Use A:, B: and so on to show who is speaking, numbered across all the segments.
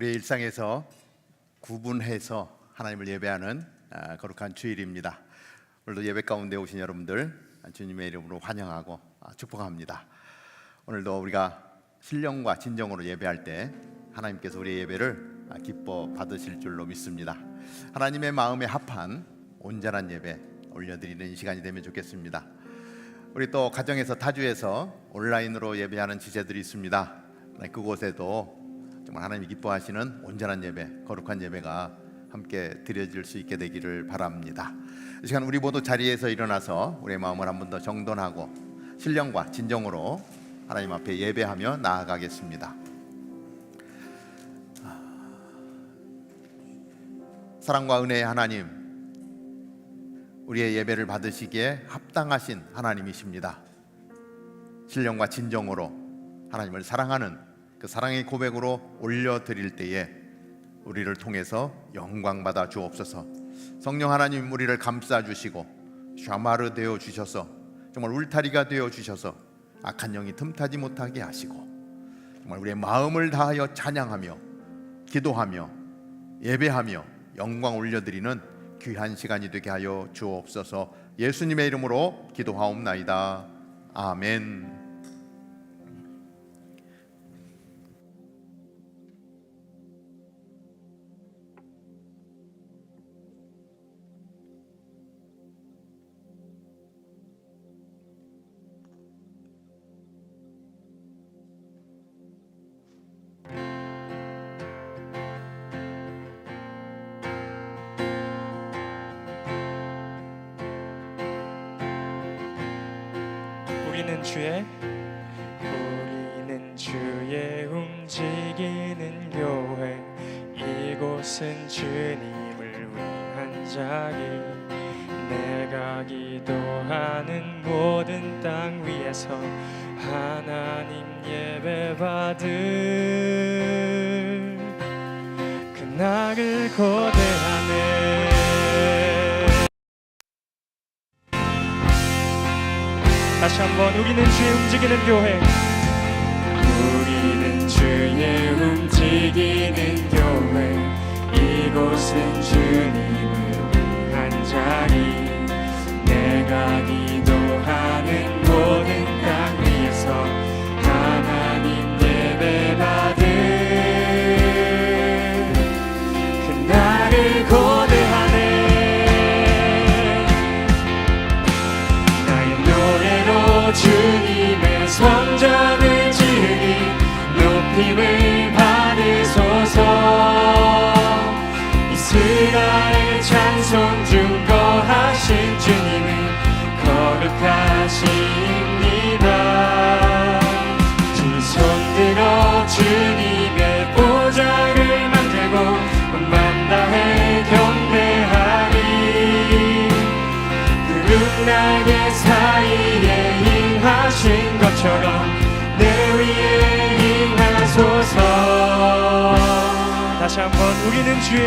A: 우리의 일상에서 구분해서 하나님을 예배하는 거룩한 주일입니다. 오늘도 예배 가운데 오신 여러분들 주님의 이름으로 환영하고 축복합니다. 오늘도 우리가 신령과 진정으로 예배할 때 하나님께서 우리의 예배를 기뻐 받으실 줄로 믿습니다. 하나님의 마음에 합한 온전한 예배 올려드리는 이 시간이 되면 좋겠습니다. 우리 또 가정에서 타주에서 온라인으로 예배하는 지체들이 있습니다. 그곳에도 정말 하나님이 기뻐하시는 온전한 예배, 거룩한 예배가 함께 드려질 수 있게 되기를 바랍니다. 이 시간 우리 모두 자리에서 일어나서 우리의 마음을 한 번 더 정돈하고 신령과 진정으로 하나님 앞에 예배하며 나아가겠습니다. 사랑과 은혜의 하나님, 우리의 예배를 받으시기에 합당하신 하나님이십니다. 신령과 진정으로 하나님을 사랑하는 그 사랑의 고백으로 올려드릴 때에 우리를 통해서 영광받아 주옵소서. 성령 하나님, 우리를 감싸주시고 샤마르 되어 주셔서 정말 울타리가 되어 주셔서 악한 영이 틈타지 못하게 하시고 정말 우리의 마음을 다하여 찬양하며 기도하며 예배하며 영광 올려드리는 귀한 시간이 되게 하여 주옵소서. 예수님의 이름으로 기도하옵나이다. 아멘.
B: 우리는 주의 움직이는 교회, 이곳은 주님을 위한 자리. 내가 기도하는 모든 땅 위에서 하나님 예배 받을 그날을 고대하네. 다시 한번, 우리는 주의 움직이는 교회, 우리는 주의 움직이는 교회, 이곳은 주님을 위한 자리. 내가 기도하는 모든 땅 위에서 하나님 예배 받을 그날을 고대하네. 주님의 성전을 지으니 높임을 받으소서. 이스라엘 찬송 중 거하신 주님은 거룩하십니다. 두 손 들어 주님의 보좌를 만들고 온 다해 경배하리. 구름 날개 사이에 하신 것처럼 내 위에 임하소서. 다시 한번, 우리는 주의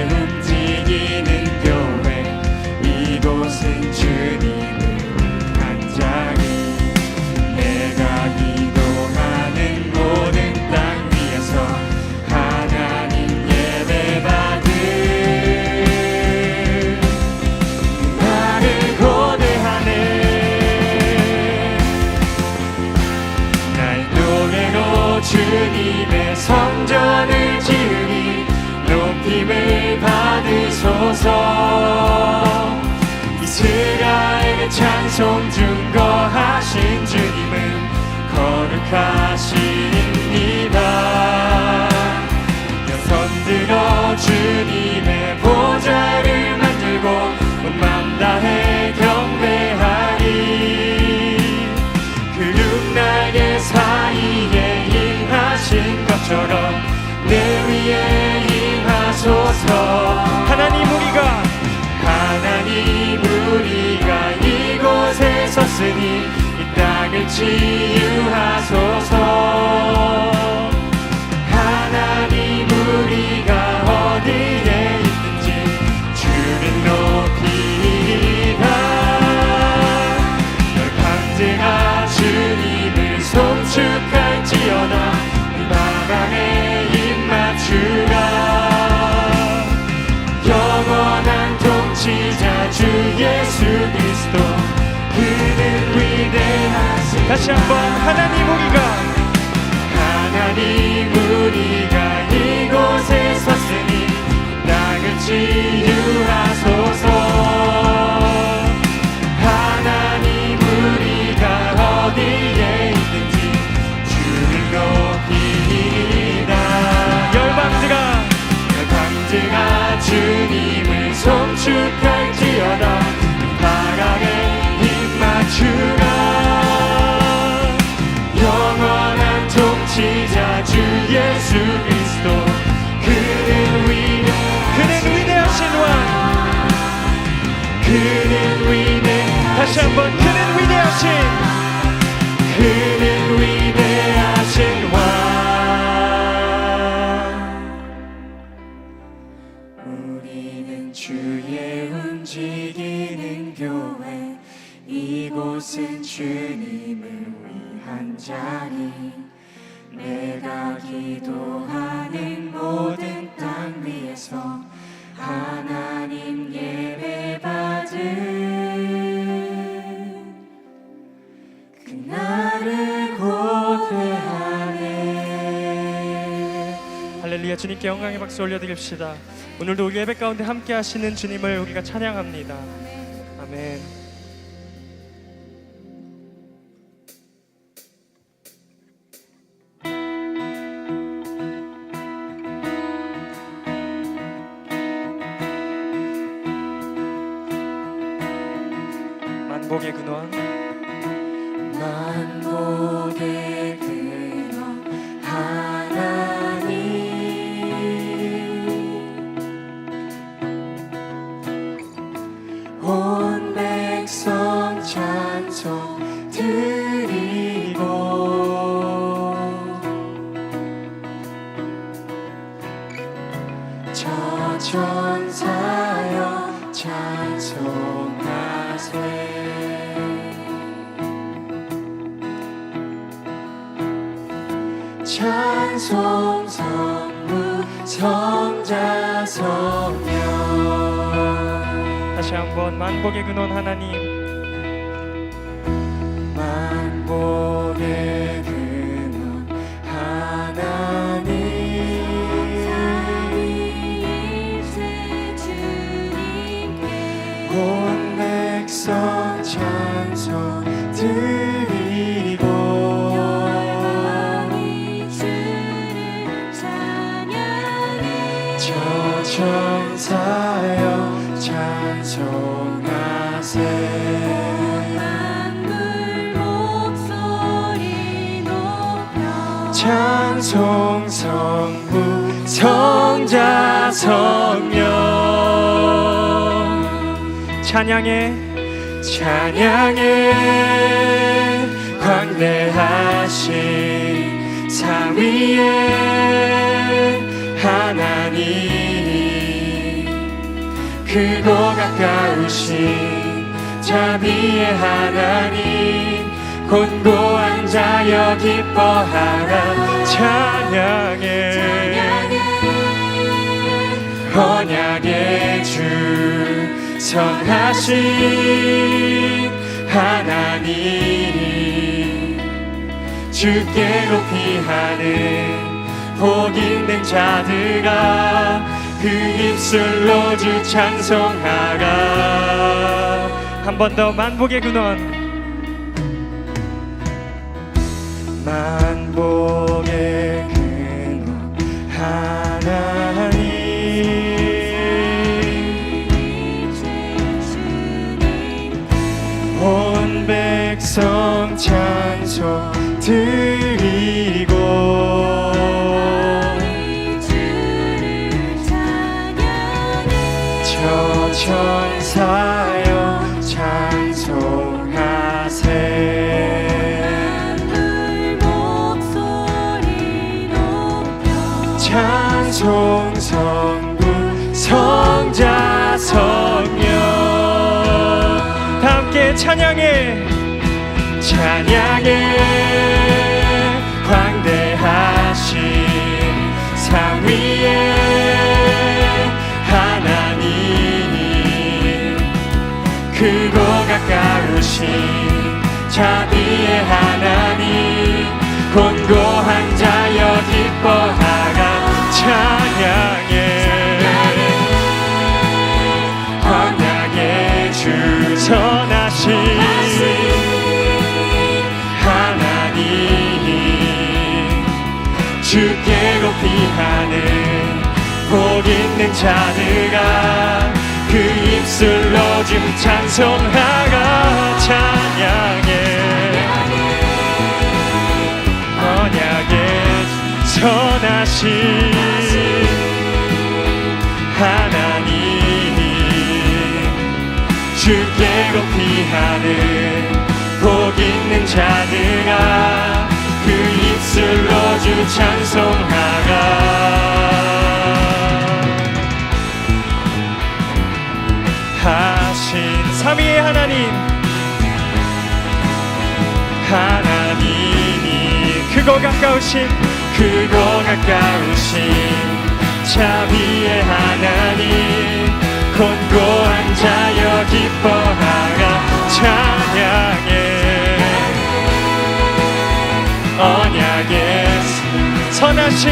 B: 움직이는 교회, 이곳은 주님을 위한 자리. 내가 기도하는 모든 땅 위에서 하나님 예배 받을 주님의 성전을 지으니 높임을 받으소서. 이스라엘의 찬송 중 거하신 주님은 거룩하십니다. 손 들어 주님의 보좌를 만들고 온 맘 다해 경배하리. 구름 날개 사이에 하신 것처럼 내 위에 임하소서. 하나님 우리가 이곳에 섰으니 이 땅을 치유하소서. 하나님 우리가 어디에 있든지 주를 높이리라. 널 강제가 주님을 송축할지어다. 다시 한번 하나님 우리가 이곳에 섰으니 땅을 치유하소서. 하나님 우리가 어디에 있든지 주를 높이리라. 열방들아 주님을 송축할지어다. 바람에 힘 맞추라. 영원한 통치자 주 예수 그리스도 그는 위대하신 왕. 그는 다시 한번 그는 위대하신 왕. 우리는 주의 움직이는 교회. 이곳은 주님을 위한 자리. 내가 기도하는 모든 땅 위에서 하나님 예배받은 그날을 고대하네. 할렐루야. 주님께 영광의 박수 올려드립시다. 오늘도 우리 예배 가운데 함께 하시는 주님을 우리가 찬양합니다. 아멘. 만복의 근원 하나님. 온 백성 찬송 드리고 저 천사여 찬송하세. 찬송 성부 성자 성령. 다시 한번 만복의 근원 하나님. 만복의 근원 하나님. 온 백성 찬송 드리고 저 천사여 찬송하세. 만물 목소리 높여 찬송 성부 성자 성령. 찬양해 광대하신 상위의 하나님. 크고 가까우신 자비의 하나님. 곤고한 자여 기뻐하라. 찬양해 언약의 주 선하신 하나님. 주께 높이 하는 복 있는 자들아 그 입술로 주 찬송하라. 한 번 더 만복의 근원. 만복의 근원 하나님. 온 백성 찬송 드리고 저 천사여 찬송하세. 만물 목소리 높여 찬송 성부 성자 성령. 다 함께 찬양해 광대하신 상위의 크고 가까우신 자비의 하나님. 주께 높이하는 복 있는 자들아 그 입술로 지금 찬송하가 찬양해 언약에 선하신 하나님 주께 높이하는 복 있는 자들아 그 입술로 주 찬송하라 하신 삼위의 하나님이 크고 가까우신 자비의 하나님 권고한 자여 기뻐하라 찬양해 언약에 선하신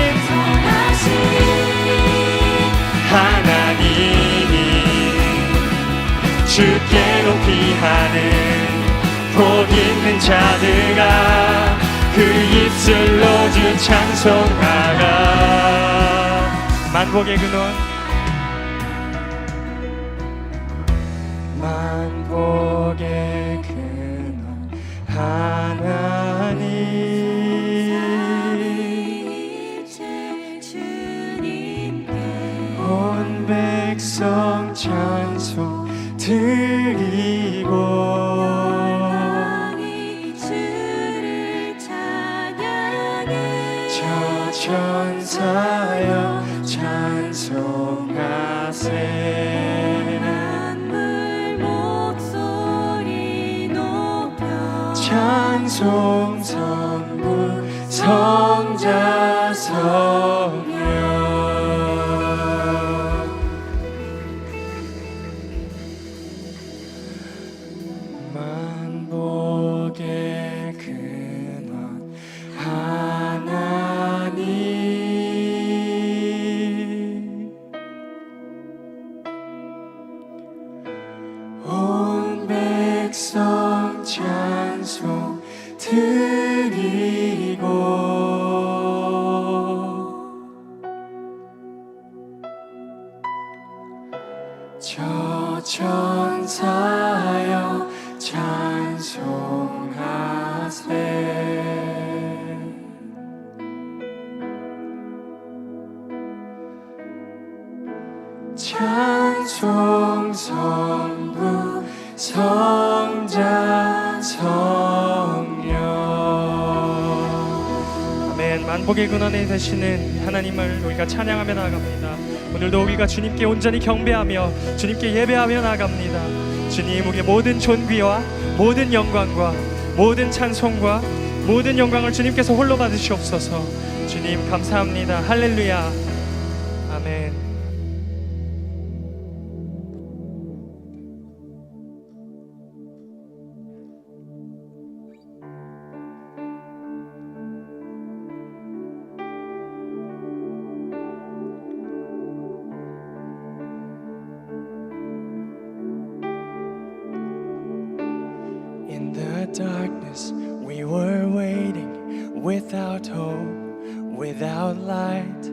B: 하나님이 주께 높이하는 복 있는 자들아 그 입술로 주 찬송하라 만복의 근원 만복의 근원 하나님 온 백성 찬송 드리고 저 천사여 찬송하세 만물 목소리 높여 찬송 성부 성자 성령 만복의 근원 하나님 온 백성 찬송 드리고 저 천사여 찬송하세 찬송 성부 성자 성령 아멘. 만복의 근원에 되시는 하나님을 우리가 찬양하며 나아갑니다. 오늘도 우리가 주님께 온전히 경배하며 주님께 예배하며 나아갑니다. 주님 우리의 모든 존귀와 모든 영광과 모든 찬송과 모든 영광을 주님께서 홀로 받으시옵소서. 주님 감사합니다. 할렐루야 아멘. In the darkness we were waiting, without hope, without light,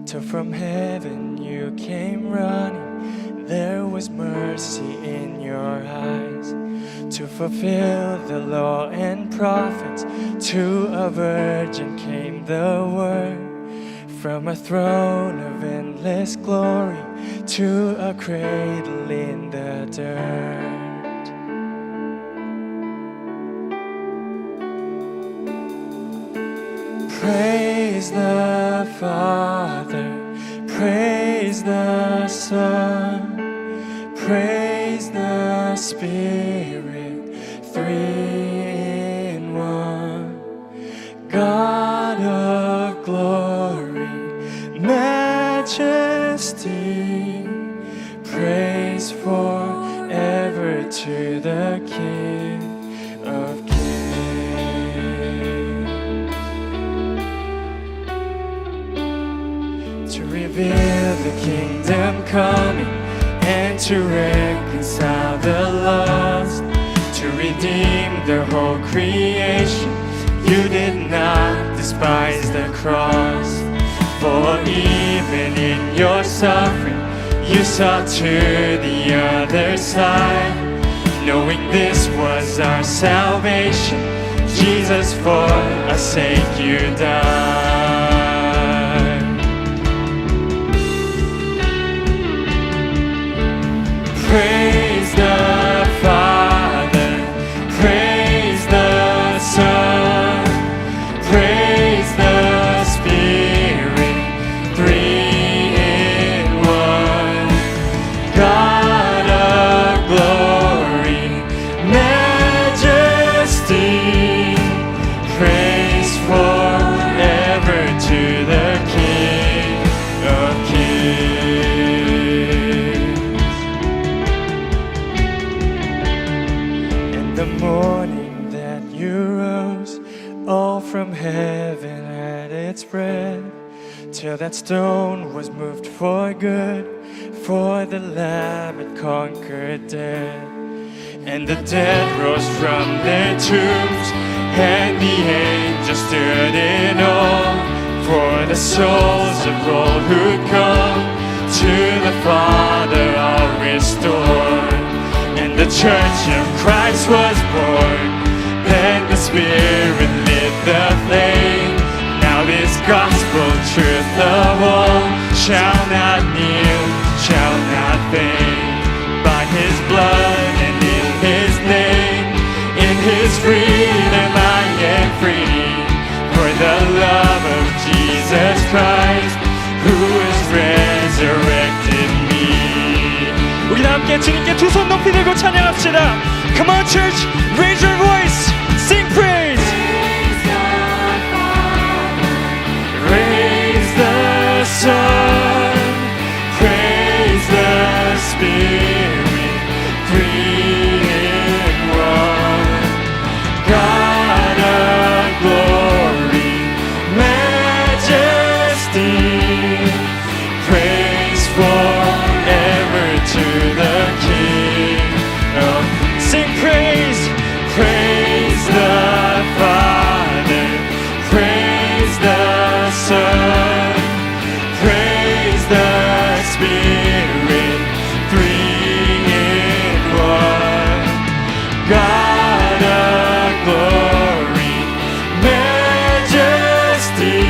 B: till from heaven you came running. There was mercy in your eyes to fulfill the law and prophets. To a virgin came the word, from a throne of endless glory to a cradle in the dirt. Praise the Father, praise the Son, praise the Spirit, three in one. God of glory, majesty, praise forever to the King of Kings. To reveal the kingdom coming and to reconcile the lost, to redeem the whole creation. You did not despise the cross. even in your suffering, you saw to the other side, knowing this was our salvation. Jesus, for our sake you died. Praise the Father, praise the Son, praise the Spirit, three in one. God of glory, majesty, praise forever to the King of Kings. In the morning that you rose, all from heaven had its bread, till that stone was moved for good, for the Lamb had conquered death. And the dead rose from their tombs, and the angels stood in awe, for the souls of all who come to the Father are restored. And the Church of Christ was born, then the Spirit lit the flame. Now this gospel truth of all shall not kneel, shall not fade. By His blood and in His name, in His freedom I am free. For the love of Jesus Christ, who has resurrected me. 우리 다 함께 주님께 두 손 높이 들고 찬양합시다. Come on, church, raise your voice, sing praise. Praise the Son, praise the Spirit, three in one. God of glory, majesty, praise forever to the King of Kings. Sing praise, praise the Father, praise the Son, praise the Spirit, three in one. God of glory, majesty,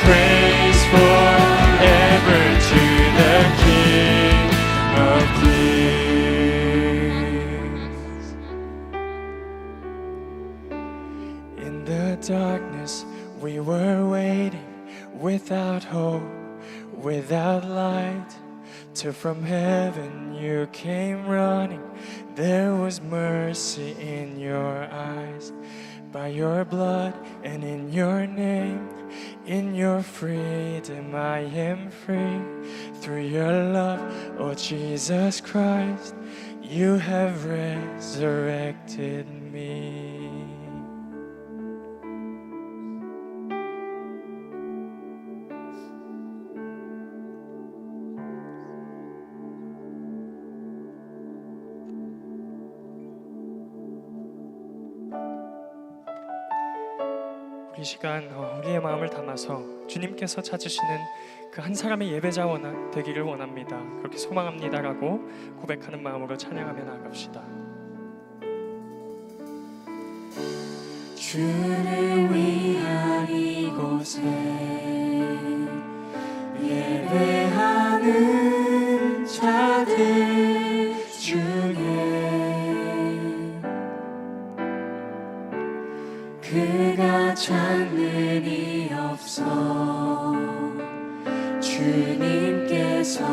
B: praise forever to the King of Kings. In the darkness we were waiting, without hope, without light, till from heaven you came running. There was mercy in your eyes. By your blood and in your name, in your freedom I am free. Through your love, oh Jesus Christ, you have resurrected me. 이 시간 우리의 마음을 담아서 주님께서 찾으시는 그 한 사람의 예배자 되기를 원합니다. 그렇게 소망합니다라고 고백하는 마음으로 찬양하며 나아갑시다. 주를 위한 이곳에 예배하는 자들 중에 그가 찾는 이 없어 주님께서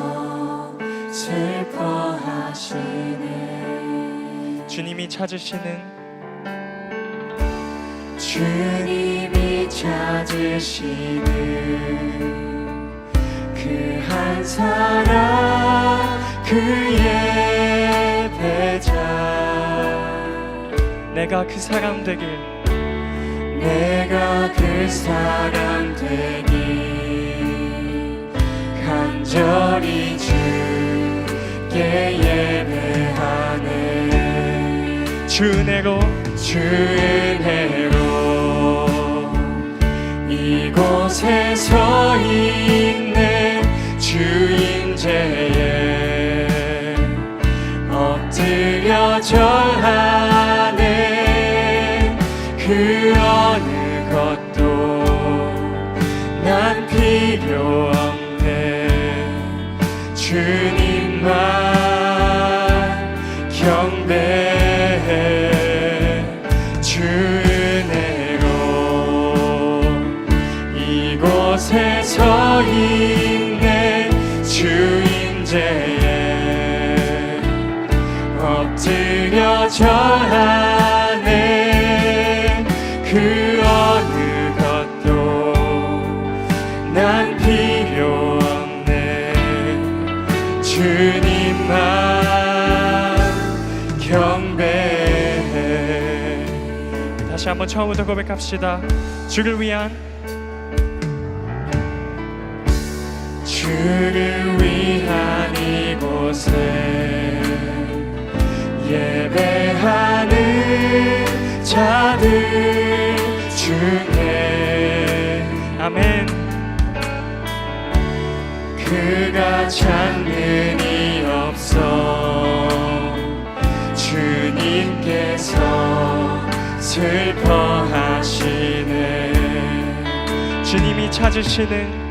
B: 슬퍼하시네. 주님이 찾으시는 그 한 사람 그 예배자. 내가 그 사람 되길, 내가 그 사람 되길 간절히 주께 예배하네. 주 은혜로 이곳에 서 필요 없네. 주님만 경배해. 주 은혜로 이곳에 서 있네. 주 임재에 엎드려 절하네. 그 어느 것도 난 필요 없네. 주님만 경배해. 다시 한번 처음부터 고백합시다. 주를 위한 이곳에 예배하는 자들 중에 아멘. 그가 장근이 없어 주님께서 슬퍼하시네. 주님이 찾으시는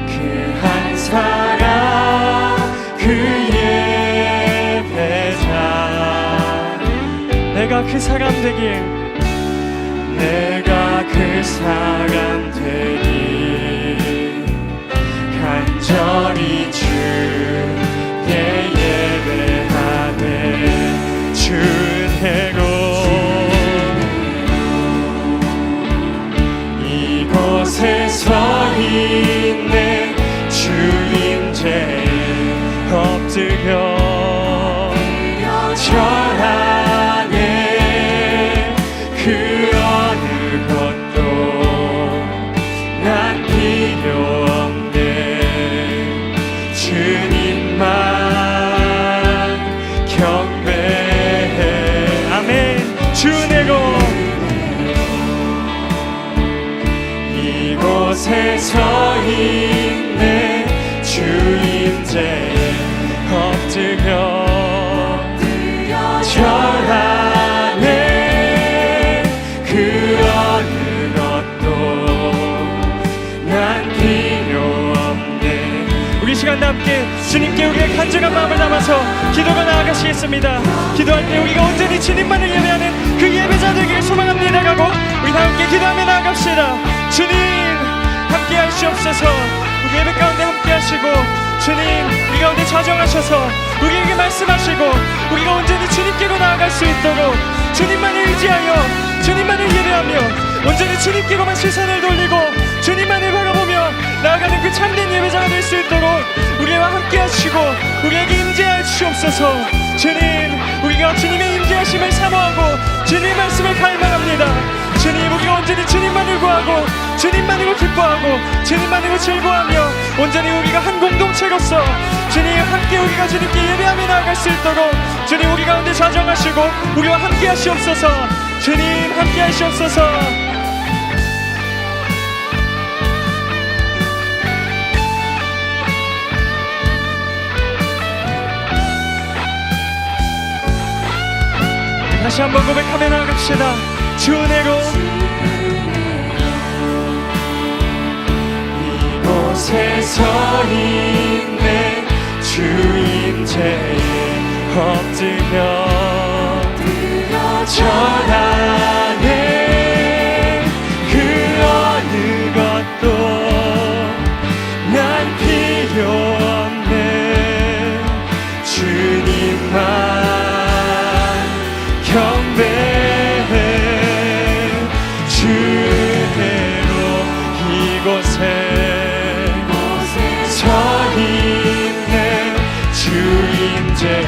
B: 그 한 사람 그 예배자. 내가 그 사람 되길 간절히 주께 예배하네. 주 은혜로 이곳에 서 있네. 주 임재에 엎드려 절하네. 그 어느 것도 난 필요 없네. 주님만 경배해. 아멘. 주 은혜로 이곳에 서 있네. 주 임재에 엎드려 절하네. 그 어느 것도 난 필요 없네. 우리 시간 다 함께 주님께 우리의 간절한 마음을 담아서 기도가 나아가시겠습니다. 기도할 때 우리가 온전히 주님만을 예배하는 그 예배자 되기를 소망합니다. 가고 우리 다 함께 기도하며 나아갑시다. 주님 함께 하시옵소서. 우리 예배 가운데 함께 하시고 주님 우리 가운데 좌정하셔서 우리에게 말씀하시고 우리가 온전히 주님께로 나아갈 수 있도록 주님만을 의지하여 주님만을 예배하며 온전히 주님께로만 시선을 돌리고 주님만을 바라보며 나아가는 그 참된 예배자가 될 수 있도록 우리와 함께 하시고 우리에게 임재하여 주옵소서. 주님 우리가 주님의 임재하심을 사모하고 주님의 말씀을 갈망합니다. 주님 우리가 온전히 주님만을 구하고 주님만으로 기뻐하고 주님만으로 즐거워하며 온전히 우리가 한 공동체로서 주님 함께 우리가 주님께 예배하며 나아갈 수 있도록 주님 우리 가운데 좌정하시고 우리와 함께 하시옵소서. 주님 함께 하시옵소서. 다시 한번 고백하며 나아갑시다. 주 은혜로 이곳에 서 있네. 주 임재에 엎드려 절하네. 그 어느 것도 난 필요 없네. 주님만 경배해. 주 은혜로 이곳에 서 있네. 주 임재에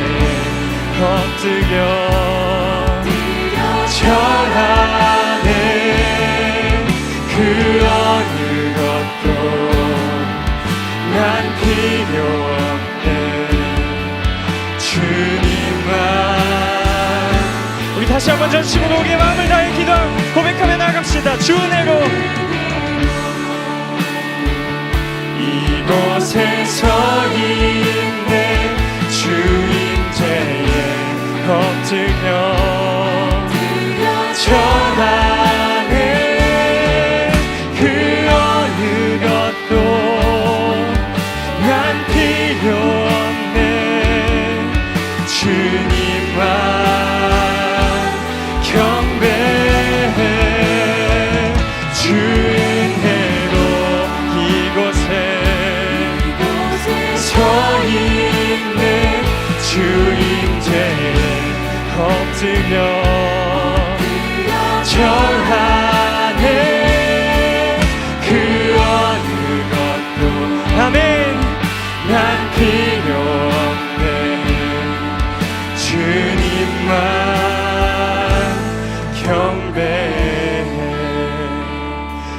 B: 엎드려 절하네. 그 어느 것도 난 필요 없네. 주님만. 우리 다시 한번 전심으로 우리의 마음을 다해 기도 고백하며 나갑시다. 주 은혜로 이곳에 서 있네. 주 임재에 엎드려 절하네 그 어느 것도 아멘 난 필요 없네 주님만 경배해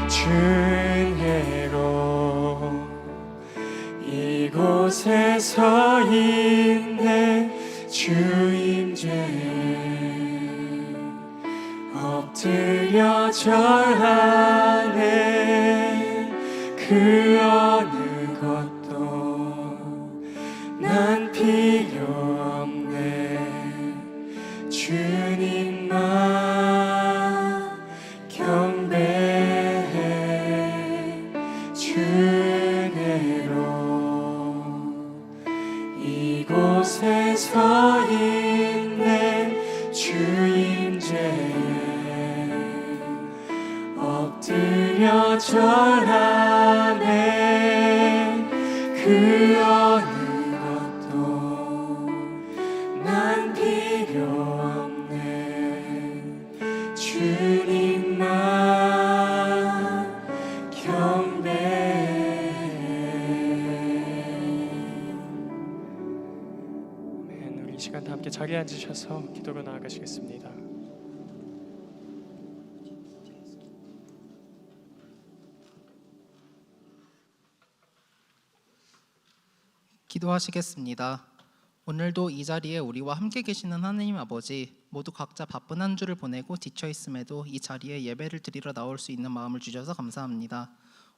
B: 주님으로 이곳에 서 있네 주 임재에 엎드려 절하네 그 어느 것도 난 필요 없네 주님만 경배해 주내로 이곳에 서 있네 주 임재에 엎드려 절하네 그 어느 것도 난 필요 없네 주님만 경배해 우리 이 시간 다 함께 자리에 앉으셔서 기도로 나아가시겠습니다.
C: 기도하시겠습니다. 오늘도 이 자리에 우리와 함께 계시는 하나님 아버지, 모두 각자 바쁜 한 주를 보내고 지쳐 있음에도 이 자리에 예배를 드리러 나올 수 있는 마음을 주셔서 감사합니다.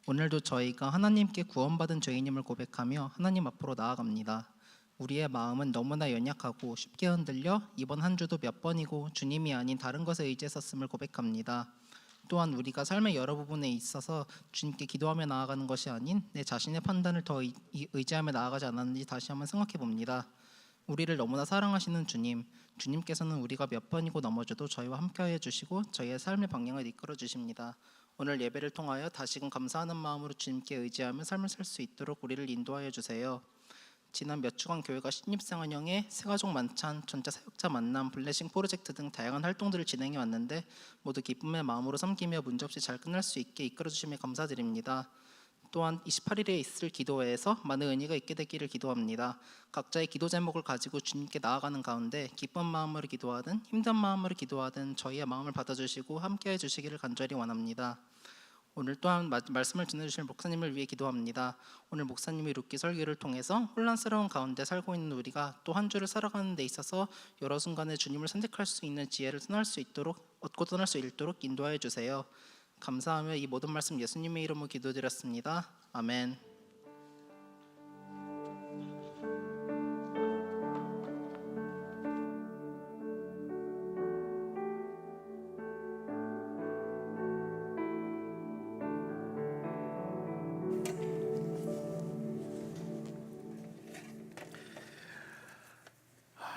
C: 오늘도 저희가 하나님께 구원받은 죄인임을 고백하며 하나님 앞으로 나아갑니다. 우리의 마음은 너무나 연약하고 쉽게 흔들려 이번 한 주도 몇 번이고 주님이 아닌 다른 것에 의지했었음을 고백합니다. 또한 우리가 삶의 여러 부분에 있어서 주님께 기도하며 나아가는 것이 아닌 내 자신의 판단을 더 의지하며 나아가지 않았는지 다시 한번 생각해 봅니다. 우리를 너무나 사랑하시는 주님께서는 우리가 몇 번이고 넘어져도 저희와 함께하여 주시고 저희의 삶의 방향을 이끌어 주십니다. 오늘 예배를 통하여 다시금 감사하는 마음으로 주님께 의지하며 삶을 살 수 있도록 우리를 인도하여 주세요. 지난 몇 주간 교회가 신입생 환영회, 새가족 만찬, 전체 사역자 만남, 블레싱 프로젝트 등 다양한 활동들을 진행해 왔는데 모두 기쁨의 마음으로 섬기며 문제없이 잘 끝날 수 있게 이끌어 주심에 감사드립니다. 또한 28일에 있을 기도회에서 많은 은혜가 있게 되기를 기도합니다. 각자의 기도 제목을 가지고 주님께 나아가는 가운데 기쁜 마음으로 기도하든 힘든 마음으로 기도하든 저희의 마음을 받아주시고 함께해 주시기를 간절히 원합니다. 오늘 또한 말씀을 전해주실 목사님을 위해 기도합니다. 오늘 목사님이 룻기 설교를 통해서 혼란스러운 가운데 살고 있는 우리가 또 한 주를 살아가는 데 있어서 여러 순간에 주님을 선택할 수 있는 지혜를 얻고 떠날 수 있도록 인도하여 주세요. 감사하며 이 모든 말씀 예수님의 이름으로 기도드렸습니다. 아멘.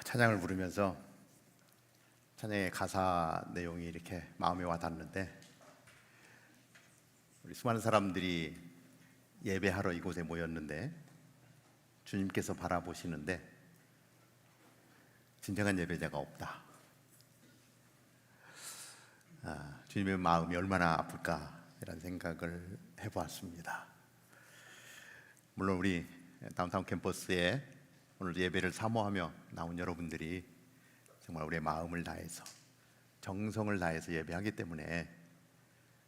A: 찬양을 부르면서 찬양의 가사 내용이 이렇게 마음에 와 닿는데, 우리 수많은 사람들이 예배하러 이곳에 모였는데 주님께서 바라보시는데 진정한 예배자가 없다. 주님의 마음이 얼마나 아플까 이런 생각을 해보았습니다. 물론 우리 다운타운 캠퍼스에 오늘 예배를 사모하며 나온 여러분들이 정말 우리의 마음을 다해서 정성을 다해서 예배하기 때문에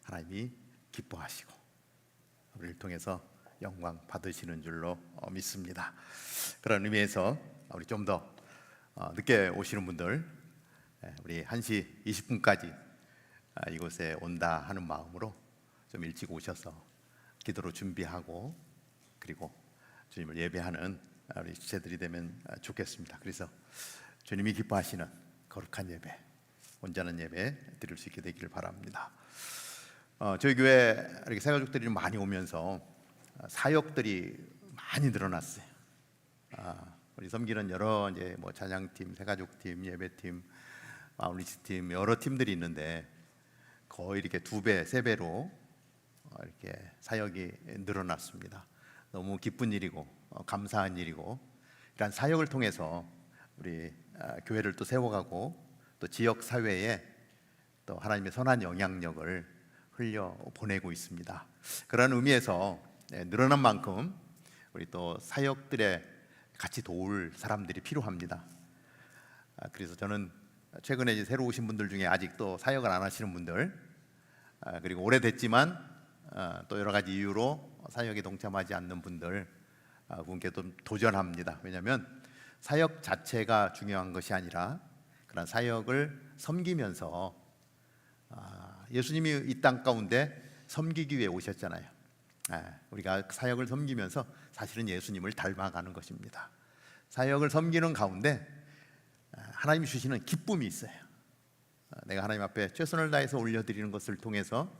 A: 하나님이 기뻐하시고 우리를 통해서 영광 받으시는 줄로 믿습니다. 그런 의미에서 우리 좀 더 늦게 오시는 분들, 우리 1시 20분까지 이곳에 온다 하는 마음으로 좀 일찍 오셔서 기도로 준비하고 그리고 주님을 예배하는 우리 지체들이 되면 좋겠습니다. 그래서 주님이 기뻐하시는 거룩한 예배, 온전한 예배 드릴 수 있게 되기를 바랍니다. 저희 교회 이렇게 새가족들이 많이 오면서 사역들이 많이 늘어났어요. 우리 섬기는 여러 이제 뭐 찬양팀, 새가족팀, 예배팀, 아울리스팀 여러 팀들이 있는데 거의 이렇게 2배, 3배로 이렇게 사역이 늘어났습니다. 너무 기쁜 일이고 감사한 일이고, 이러한 사역을 통해서 우리 교회를 또 세워가고 또 지역 사회에 또 하나님의 선한 영향력을 흘려 보내고 있습니다. 그런 의미에서 늘어난 만큼 우리 또 사역들에 같이 도울 사람들이 필요합니다. 그래서 저는 최근에 이제 새로 오신 분들 중에 아직도 사역을 안 하시는 분들, 그리고 오래됐지만 또 여러 가지 이유로 사역에 동참하지 않는 분들, 그분께 좀 도전합니다. 왜냐하면 사역 자체가 중요한 것이 아니라 그런 사역을 섬기면서 예수님이 이 땅 가운데 섬기기 위해 오셨잖아요. 우리가 사역을 섬기면서 사실은 예수님을 닮아가는 것입니다. 사역을 섬기는 가운데 하나님이 주시는 기쁨이 있어요. 내가 하나님 앞에 최선을 다해서 올려드리는 것을 통해서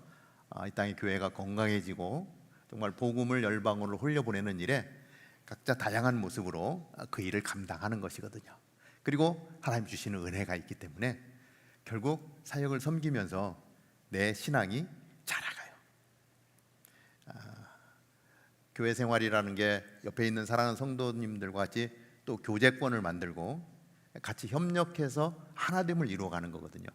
A: 이 땅의 교회가 건강해지고 정말 복음을 열방으로 흘려보내는 일에 각자 다양한 모습으로 그 일을 감당하는 것이거든요. 그리고 하나님 주시는 은혜가 있기 때문에 결국 사역을 섬기면서 내 신앙이 자라가요. 교회 생활이라는 게 옆에 있는 사랑하는 성도님들과 같이 또 교제권을 만들고 같이 협력해서 하나됨을 이루어가는 거거든요.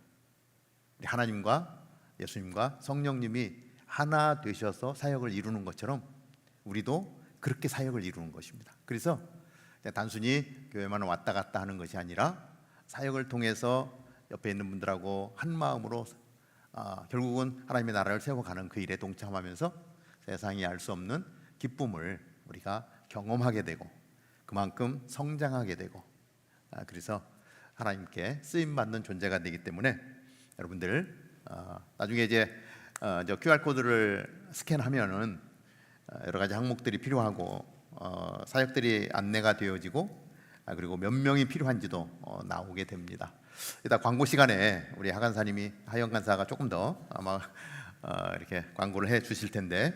A: 우리 하나님과 예수님과 성령님이 하나 되셔서 사역을 이루는 것처럼 우리도 그렇게 사역을 이루는 것입니다. 그래서 단순히 교회만 왔다 갔다 하는 것이 아니라 사역을 통해서 옆에 있는 분들하고 한 마음으로 결국은 하나님의 나라를 세워가는 그 일에 동참하면서 세상이 알 수 없는 기쁨을 우리가 경험하게 되고 그만큼 성장하게 되고 그래서 하나님께 쓰임받는 존재가 되기 때문에 여러분들 나중에 이제 저 QR코드를 스캔하면은 여러 가지 항목들이 필요하고 사역들이 안내가 되어지고 그리고 몇 명이 필요한지도 나오게 됩니다. 일단 광고 시간에 우리 하영 간사가 조금 더 아마 이렇게 광고를 해 주실 텐데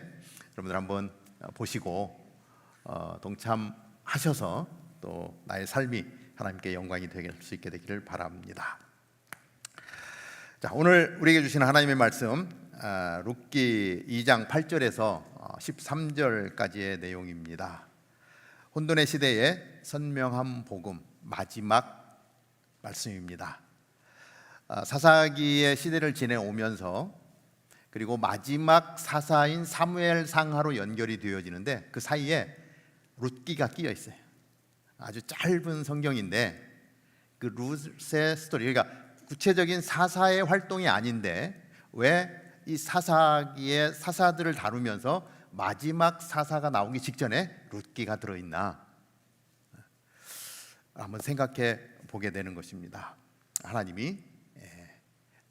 A: 여러분들 한번 보시고 동참하셔서 또 나의 삶이 하나님께 영광이 될 수 있게 되기를 바랍니다. 자, 오늘 우리에게 주시는 하나님의 말씀 룻기 2장 8절에서 13절까지의 내용입니다. 혼돈의 시대에 선명한 복음 마지막 말씀입니다. 사사기의 시대를 지내오면서 그리고 마지막 사사인 사무엘상하로 연결이 되어지는데 그 사이에 룻기가 끼어 있어요. 아주 짧은 성경인데 그 룻의 스토리, 그러니까 구체적인 사사의 활동이 아닌데 왜 이 사사기의 사사들을 다루면서 마지막 사사가 나오기 직전에 룻기가 들어있나 한번 생각해 보게 되는 것입니다. 하나님이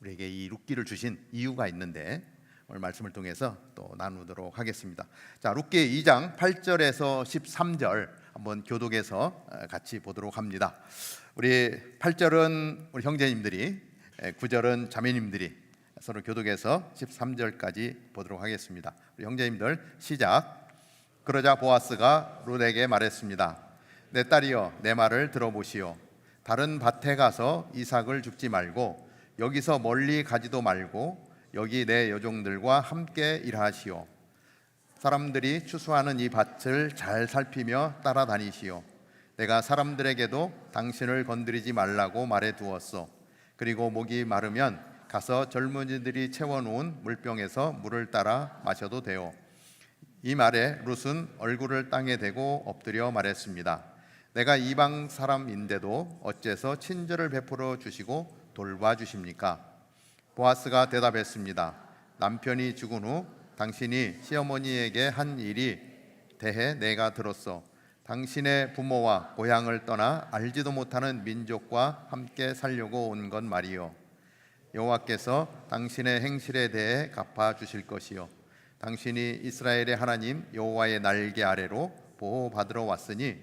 A: 우리에게 이 룻기를 주신 이유가 있는데 오늘 말씀을 통해서 또 나누도록 하겠습니다. 자, 룻기 2장 8절에서 13절 한번 교독해서 같이 보도록 합니다. 우리 8절은 우리 형제님들이, 9절은 자매님들이 서로 교독해서 13절까지 보도록 하겠습니다. 우리 형제님들 시작. 그러자 보아스가 룻에게 말했습니다. 내 딸이여, 내 말을 들어보시오. 다른 밭에 가서 이삭을 줍지 말고 여기서 멀리 가지도 말고 여기 내 여종들과 함께 일하시오. 사람들이 추수하는 이 밭을 잘 살피며 따라다니시오. 내가 사람들에게도 당신을 건드리지 말라고 말해두었소. 그리고 목이 마르면 가서 젊은이들이 채워놓은 물병에서 물을 따라 마셔도 돼요. 이 말에 룻은 얼굴을 땅에 대고 엎드려 말했습니다. 내가 이방 사람인데도 어째서 친절을 베풀어 주시고 돌봐주십니까? 보아스가 대답했습니다. 남편이 죽은 후 당신이 시어머니에게 한 일이 대해 내가 들었어. 당신의 부모와 고향을 떠나 알지도 못하는 민족과 함께 살려고 온 건 말이요. 여호와께서 당신의 행실에 대해 갚아주실 것이요. 당신이 이스라엘의 하나님 여호와의 날개 아래로 보호받으러 왔으니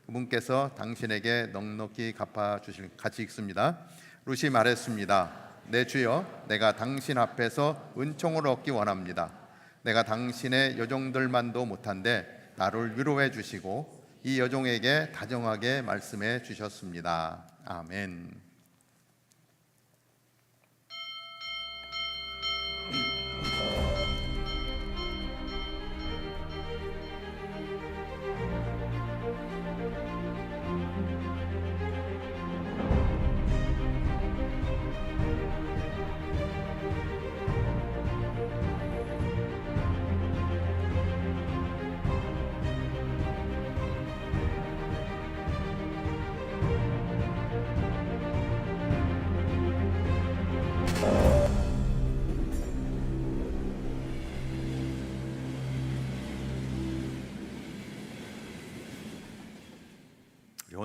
A: 그분께서 당신에게 넉넉히 갚아주실. 같이 읽습니다. 룻이 말했습니다. 내 주여, 내가 당신 앞에서 은총을 얻기 원합니다. 내가 당신의 여종들만도 못한데 나를 위로해 주시고 이 여종에게 다정하게 말씀해 주셨습니다. 아멘.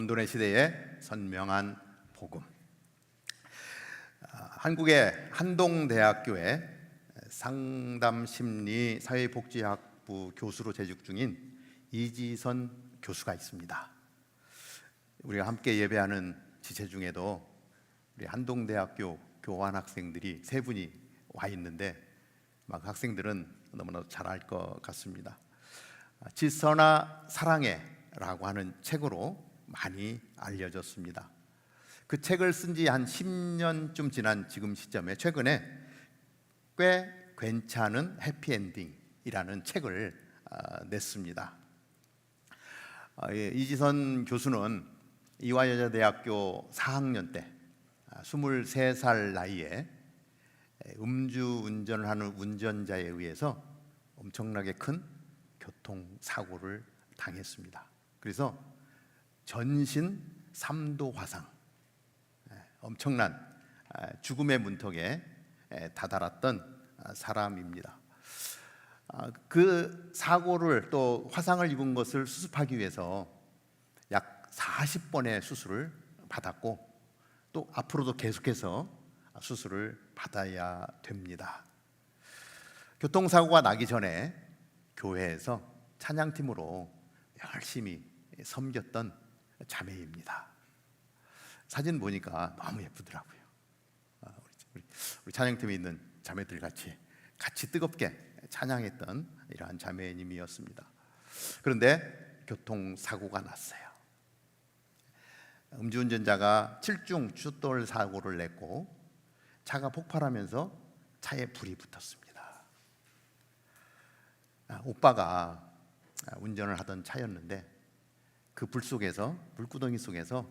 A: 혼돈의 시대에 선명한 복음. 한국의 한동대학교에 상담심리 사회복지학부 교수로 재직 중인 이지선 교수가 있습니다. 우리가 함께 예배하는 지체 중에도 우리 한동대학교 교환 학생들이 3분이 와 있는데 막 학생들은 너무나도 잘 알 것 같습니다. 지선아 사랑해라고 하는 책으로 많이 알려졌습니다. 그 책을 쓴 지 한 10년쯤 지난 지금 시점에 최근에 꽤 괜찮은 해피엔딩이라는 책을 냈습니다. 이지선 교수는 이화여자대학교 4학년 때 23살 나이에 음주운전을 하는 운전자에 의해서 엄청나게 큰 교통사고를 당했습니다. 그래서 전신 3도 화상, 엄청난 죽음의 문턱에 다다랐던 사람입니다. 그 사고를 또 화상을 입은 것을 수습하기 위해서 약 40번의 수술을 받았고 또 앞으로도 계속해서 수술을 받아야 됩니다. 교통사고가 나기 전에 교회에서 찬양팀으로 열심히 섬겼던 자매입니다. 사진 보니까 너무 예쁘더라고요. 우리 찬양팀에 있는 자매들 같이 뜨겁게 찬양했던 이러한 자매님이었습니다. 그런데 교통사고가 났어요. 음주운전자가 7중 추돌 사고를 냈고 차가 폭발하면서 차에 불이 붙었습니다. 오빠가 운전을 하던 차였는데 그 불구덩이 속에서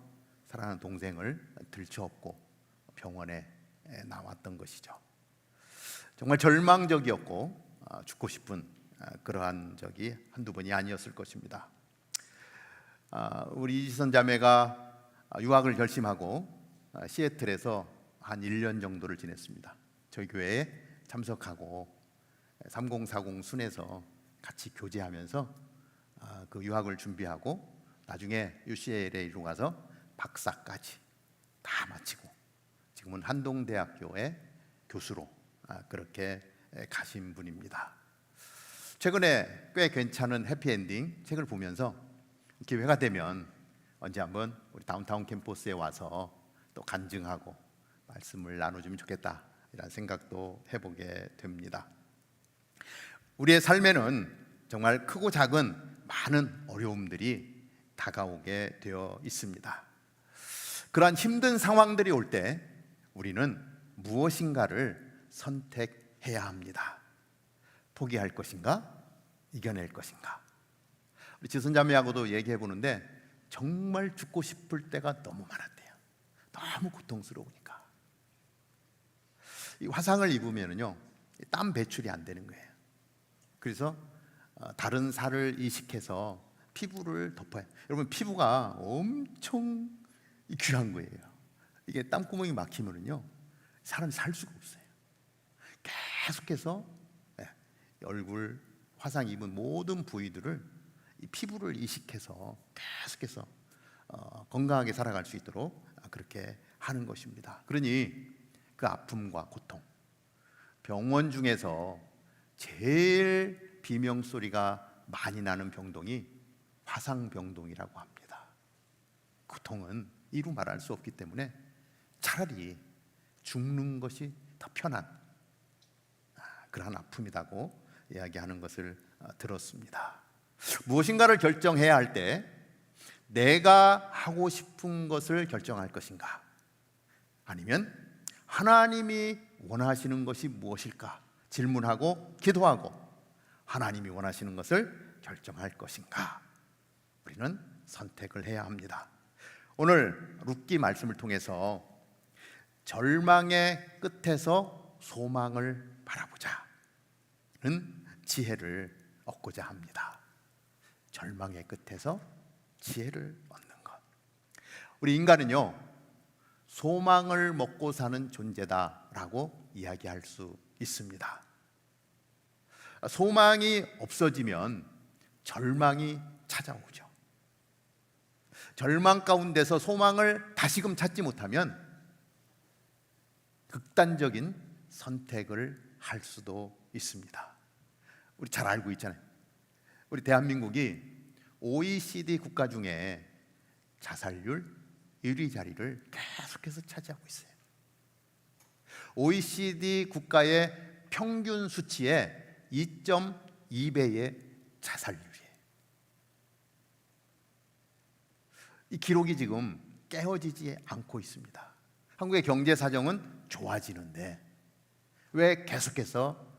A: 사랑하는 동생을 들쳐업고 병원에 나왔던 것이죠. 정말 절망적이었고 죽고 싶은 그러한 적이 한두 번이 아니었을 것입니다. 우리 이지선 자매가 유학을 결심하고 시애틀에서 한 1년 정도를 지냈습니다. 저희 교회에 참석하고 3040 순에서 같이 교제하면서 그 유학을 준비하고 나중에 UCLA에 가서 박사까지 다 마치고 지금은 한동대학교의 교수로 그렇게 가신 분입니다. 최근에 꽤 괜찮은 해피엔딩 책을 보면서 기회가 되면 언제 한번 우리 다운타운 캠퍼스에 와서 또 간증하고 말씀을 나눠주면 좋겠다 이런 생각도 해보게 됩니다. 우리의 삶에는 정말 크고 작은 많은 어려움들이 다가오게 되어 있습니다. 그러한 힘든 상황들이 올 때 우리는 무엇인가를 선택해야 합니다. 포기할 것인가? 이겨낼 것인가? 우리 지선자매하고도 얘기해 보는데 정말 죽고 싶을 때가 너무 많았대요. 너무 고통스러우니까. 이 화상을 입으면요 땀 배출이 안 되는 거예요. 그래서 다른 살을 이식해서 피부를 덮어요. 여러분 피부가 엄청 귀한 거예요. 이게 땀구멍이 막히면요 사람이 살 수가 없어요. 계속해서 얼굴 화상 입은 모든 부위들을 이 피부를 이식해서 계속해서 건강하게 살아갈 수 있도록 그렇게 하는 것입니다. 그러니 그 아픔과 고통, 병원 중에서 제일 비명 소리가 많이 나는 병동이 화상병동이라고 합니다. 고통은 이루 말할 수 없기 때문에 차라리 죽는 것이 더 편한 그러한 아픔이라고 이야기하는 것을 들었습니다. 무엇인가를 결정해야 할 때 내가 하고 싶은 것을 결정할 것인가? 아니면 하나님이 원하시는 것이 무엇일까? 질문하고 기도하고 하나님이 원하시는 것을 결정할 것인가? 우리는 선택을 해야 합니다. 오늘 룻기 말씀을 통해서 절망의 끝에서 소망을 바라보자는 지혜를 얻고자 합니다. 절망의 끝에서 지혜를 얻는 것. 우리 인간은요 소망을 먹고 사는 존재다라고 이야기할 수 있습니다. 소망이 없어지면 절망이 찾아오죠. 절망 가운데서 소망을 다시금 찾지 못하면 극단적인 선택을 할 수도 있습니다. 우리 잘 알고 있잖아요. 우리 대한민국이 OECD 국가 중에 자살률 1위 자리를 계속해서 차지하고 있어요. OECD 국가의 평균 수치의 2.2배의 자살률이에요. 이 기록이 지금 깨어지지 않고 있습니다. 한국의 경제 사정은 좋아지는데 왜 계속해서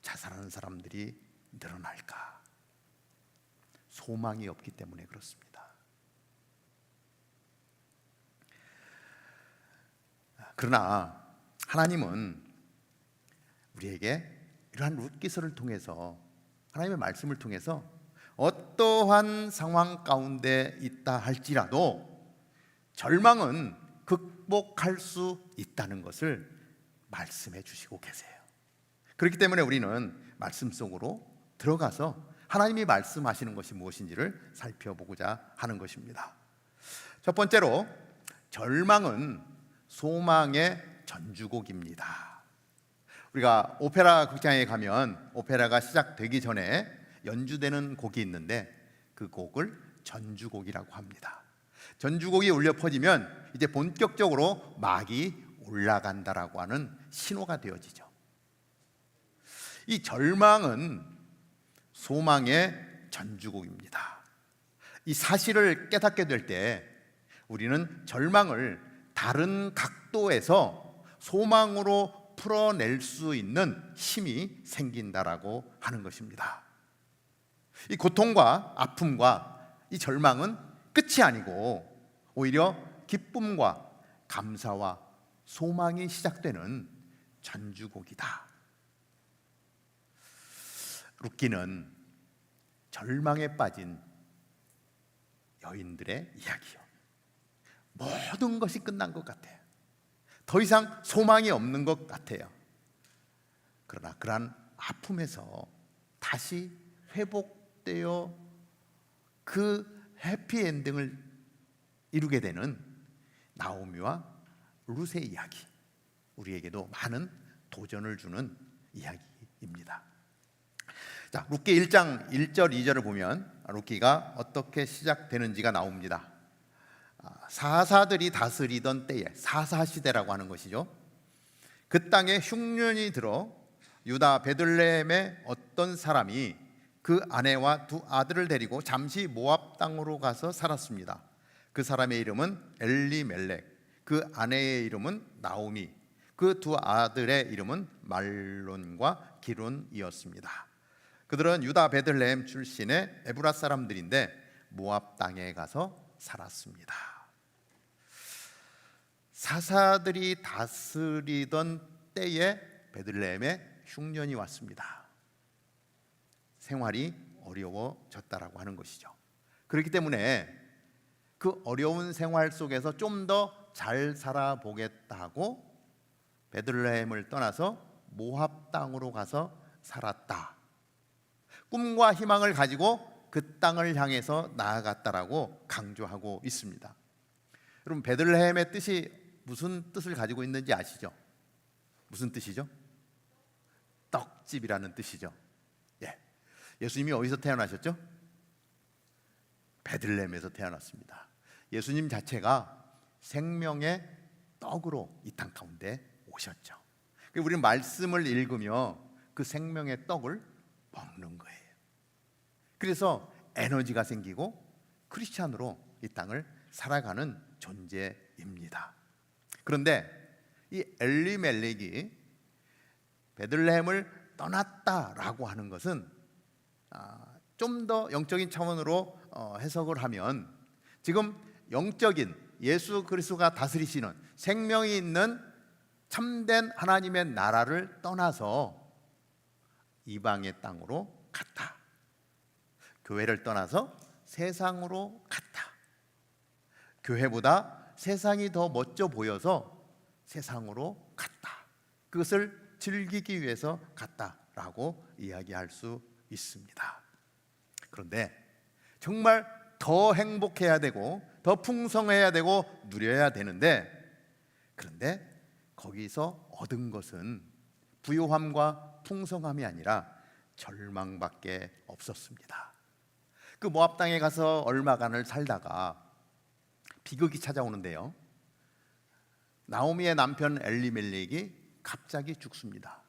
A: 자살하는 사람들이 늘어날까? 소망이 없기 때문에 그렇습니다. 그러나 하나님은 우리에게 이러한 룻기서를 통해서, 하나님의 말씀을 통해서 어떠한 상황 가운데 있다 할지라도 절망은 극복할 수 있다는 것을 말씀해 주시고 계세요. 그렇기 때문에 우리는 말씀 속으로 들어가서 하나님이 말씀하시는 것이 무엇인지를 살펴보고자 하는 것입니다. 첫 번째로, 절망은 소망의 전주곡입니다. 우리가 오페라 극장에 가면 오페라가 시작되기 전에 연주되는 곡이 있는데 그 곡을 전주곡이라고 합니다. 전주곡이 울려 퍼지면 이제 본격적으로 막이 올라간다라고 하는 신호가 되어지죠. 이 절망은 소망의 전주곡입니다. 이 사실을 깨닫게 될 때 우리는 절망을 다른 각도에서 소망으로 풀어낼 수 있는 힘이 생긴다라고 하는 것입니다. 이 고통과 아픔과 이 절망은 끝이 아니고 오히려 기쁨과 감사와 소망이 시작되는 전주곡이다. 룻기는 절망에 빠진 여인들의 이야기요. 모든 것이 끝난 것 같아요. 더 이상 소망이 없는 것 같아요. 그러나 그러한 아픔에서 다시 회복되어 그 해피엔딩을 이루게 되는 나오미와 룻의 이야기, 우리에게도 많은 도전을 주는 이야기입니다. 자, 룻기 1장 1절 2절을 보면 룻기가 어떻게 시작되는지가 나옵니다. 사사들이 다스리던 때에, 사사시대라고 하는 것이죠. 그 땅에 흉년이 들어 유다 베들레헴의 어떤 사람이 그 아내와 두 아들을 데리고 잠시 모압 땅으로 가서 살았습니다. 그 사람의 이름은 엘리멜렉, 그 아내의 이름은 나오미, 그 두 아들의 이름은 말론과 기론이었습니다. 그들은 유다 베들레헴 출신의 에브라 사람들인데 모압 땅에 가서 살았습니다. 사사들이 다스리던 때에 베들레헴에 흉년이 왔습니다. 생활이 어려워졌다라고 하는 것이죠. 그렇기 때문에 그 어려운 생활 속에서 좀 더 잘 살아보겠다고 베들레헴을 떠나서 모압 땅으로 가서 살았다. 꿈과 희망을 가지고 그 땅을 향해서 나아갔다라고 강조하고 있습니다. 여러분, 베들레헴의 뜻이 무슨 뜻을 가지고 있는지 아시죠? 무슨 뜻이죠? 떡집이라는 뜻이죠. 예수님이 어디서 태어나셨죠? 베들레헴에서 태어났습니다. 예수님 자체가 생명의 떡으로 이 땅 가운데 오셨죠. 우리는 말씀을 읽으며 그 생명의 떡을 먹는 거예요. 그래서 에너지가 생기고 크리스찬으로 이 땅을 살아가는 존재입니다. 그런데 이 엘리멜렉이 베들레헴을 떠났다라고 하는 것은 좀 더 영적인 차원으로 해석을 하면 지금 영적인 예수 그리스도가 다스리시는 생명이 있는 참된 하나님의 나라를 떠나서 이방의 땅으로 갔다. 교회를 떠나서 세상으로 갔다. 교회보다 세상이 더 멋져 보여서 세상으로 갔다. 그것을 즐기기 위해서 갔다라고 이야기할 수 있습니다. 그런데 정말 더 행복해야 되고 더 풍성해야 되고 누려야 되는데, 그런데 거기서 얻은 것은 부요함과 풍성함이 아니라 절망밖에 없었습니다. 그 모압 땅에 가서 얼마간을 살다가 비극이 찾아오는데요. 나오미의 남편 엘리멜렉이 갑자기 죽습니다.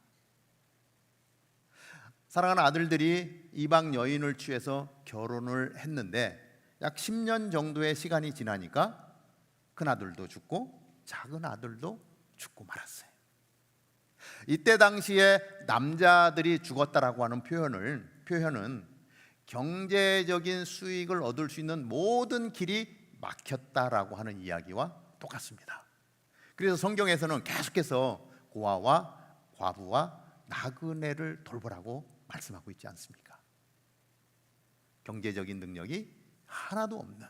A: 사랑하는 아들들이 이방 여인을 취해서 결혼을 했는데 약 10년 정도의 시간이 지나니까 큰 아들도 죽고 작은 아들도 죽고 말았어요. 이때 당시에 남자들이 죽었다라고 하는 표현은 경제적인 수익을 얻을 수 있는 모든 길이 막혔다라고 하는 이야기와 똑같습니다. 그래서 성경에서는 계속해서 고아와 과부와 나그네를 돌보라고 말씀하고 있지 않습니까? 경제적인 능력이 하나도 없는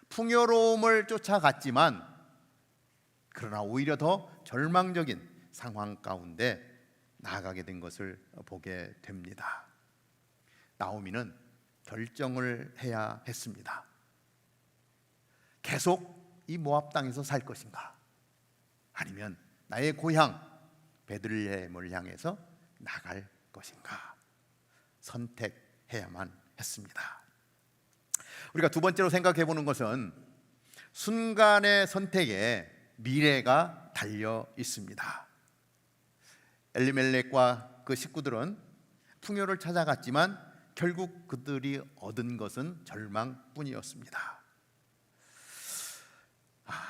A: 풍요로움을 쫓아갔지만 그러나 오히려 더 절망적인 상황 가운데 나아가게 된 것을 보게 됩니다. 나오미는 결정을 해야 했습니다. 계속 이 모압 땅에서 살 것인가, 아니면 나의 고향 베들레헴을 향해서 나갈 것인가, 선택해야만 했습니다. 우리가 두 번째로 생각해 보는 것은 순간의 선택에 미래가 달려 있습니다. 엘리멜렉과 그 식구들은 풍요를 찾아갔지만 결국 그들이 얻은 것은 절망뿐이었습니다.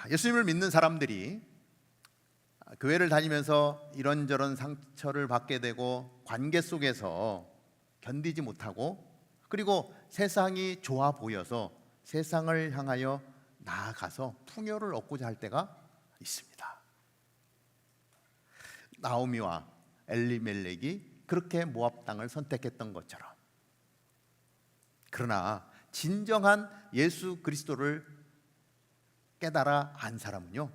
A: 예수님을 믿는 사람들이 교회를 다니면서 이런저런 상처를 받게 되고 관계 속에서 견디지 못하고, 그리고 세상이 좋아 보여서 세상을 향하여 나아가서 풍요를 얻고자 할 때가 있습니다. 나오미와 엘리멜렉이 그렇게 모압 땅을 선택했던 것처럼, 그러나 진정한 예수 그리스도를 깨달아 안 사람은요,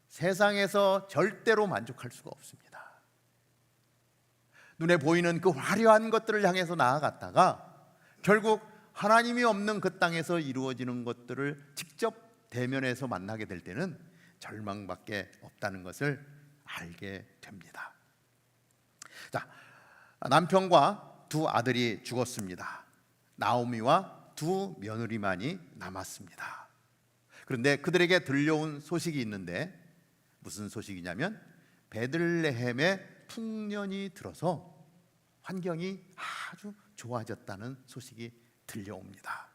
A: 세상에서 절대로 만족할 수가 없습니다. 눈에 보이는 그 화려한 것들을 향해서 나아갔다가 결국 하나님이 없는 그 땅에서 이루어지는 것들을 직접 대면해서 만나게 될 때는 절망밖에 없다는 것을 알게 됩니다. 자, 남편과 두 아들이 죽었습니다. 나오미와 두 며느리만이 남았습니다. 그런데 그들에게 들려온 소식이 있는데, 무슨 소식이냐면 베들레헴에 풍년이 들어서 환경이 아주 좋아졌다는 소식이 들려옵니다.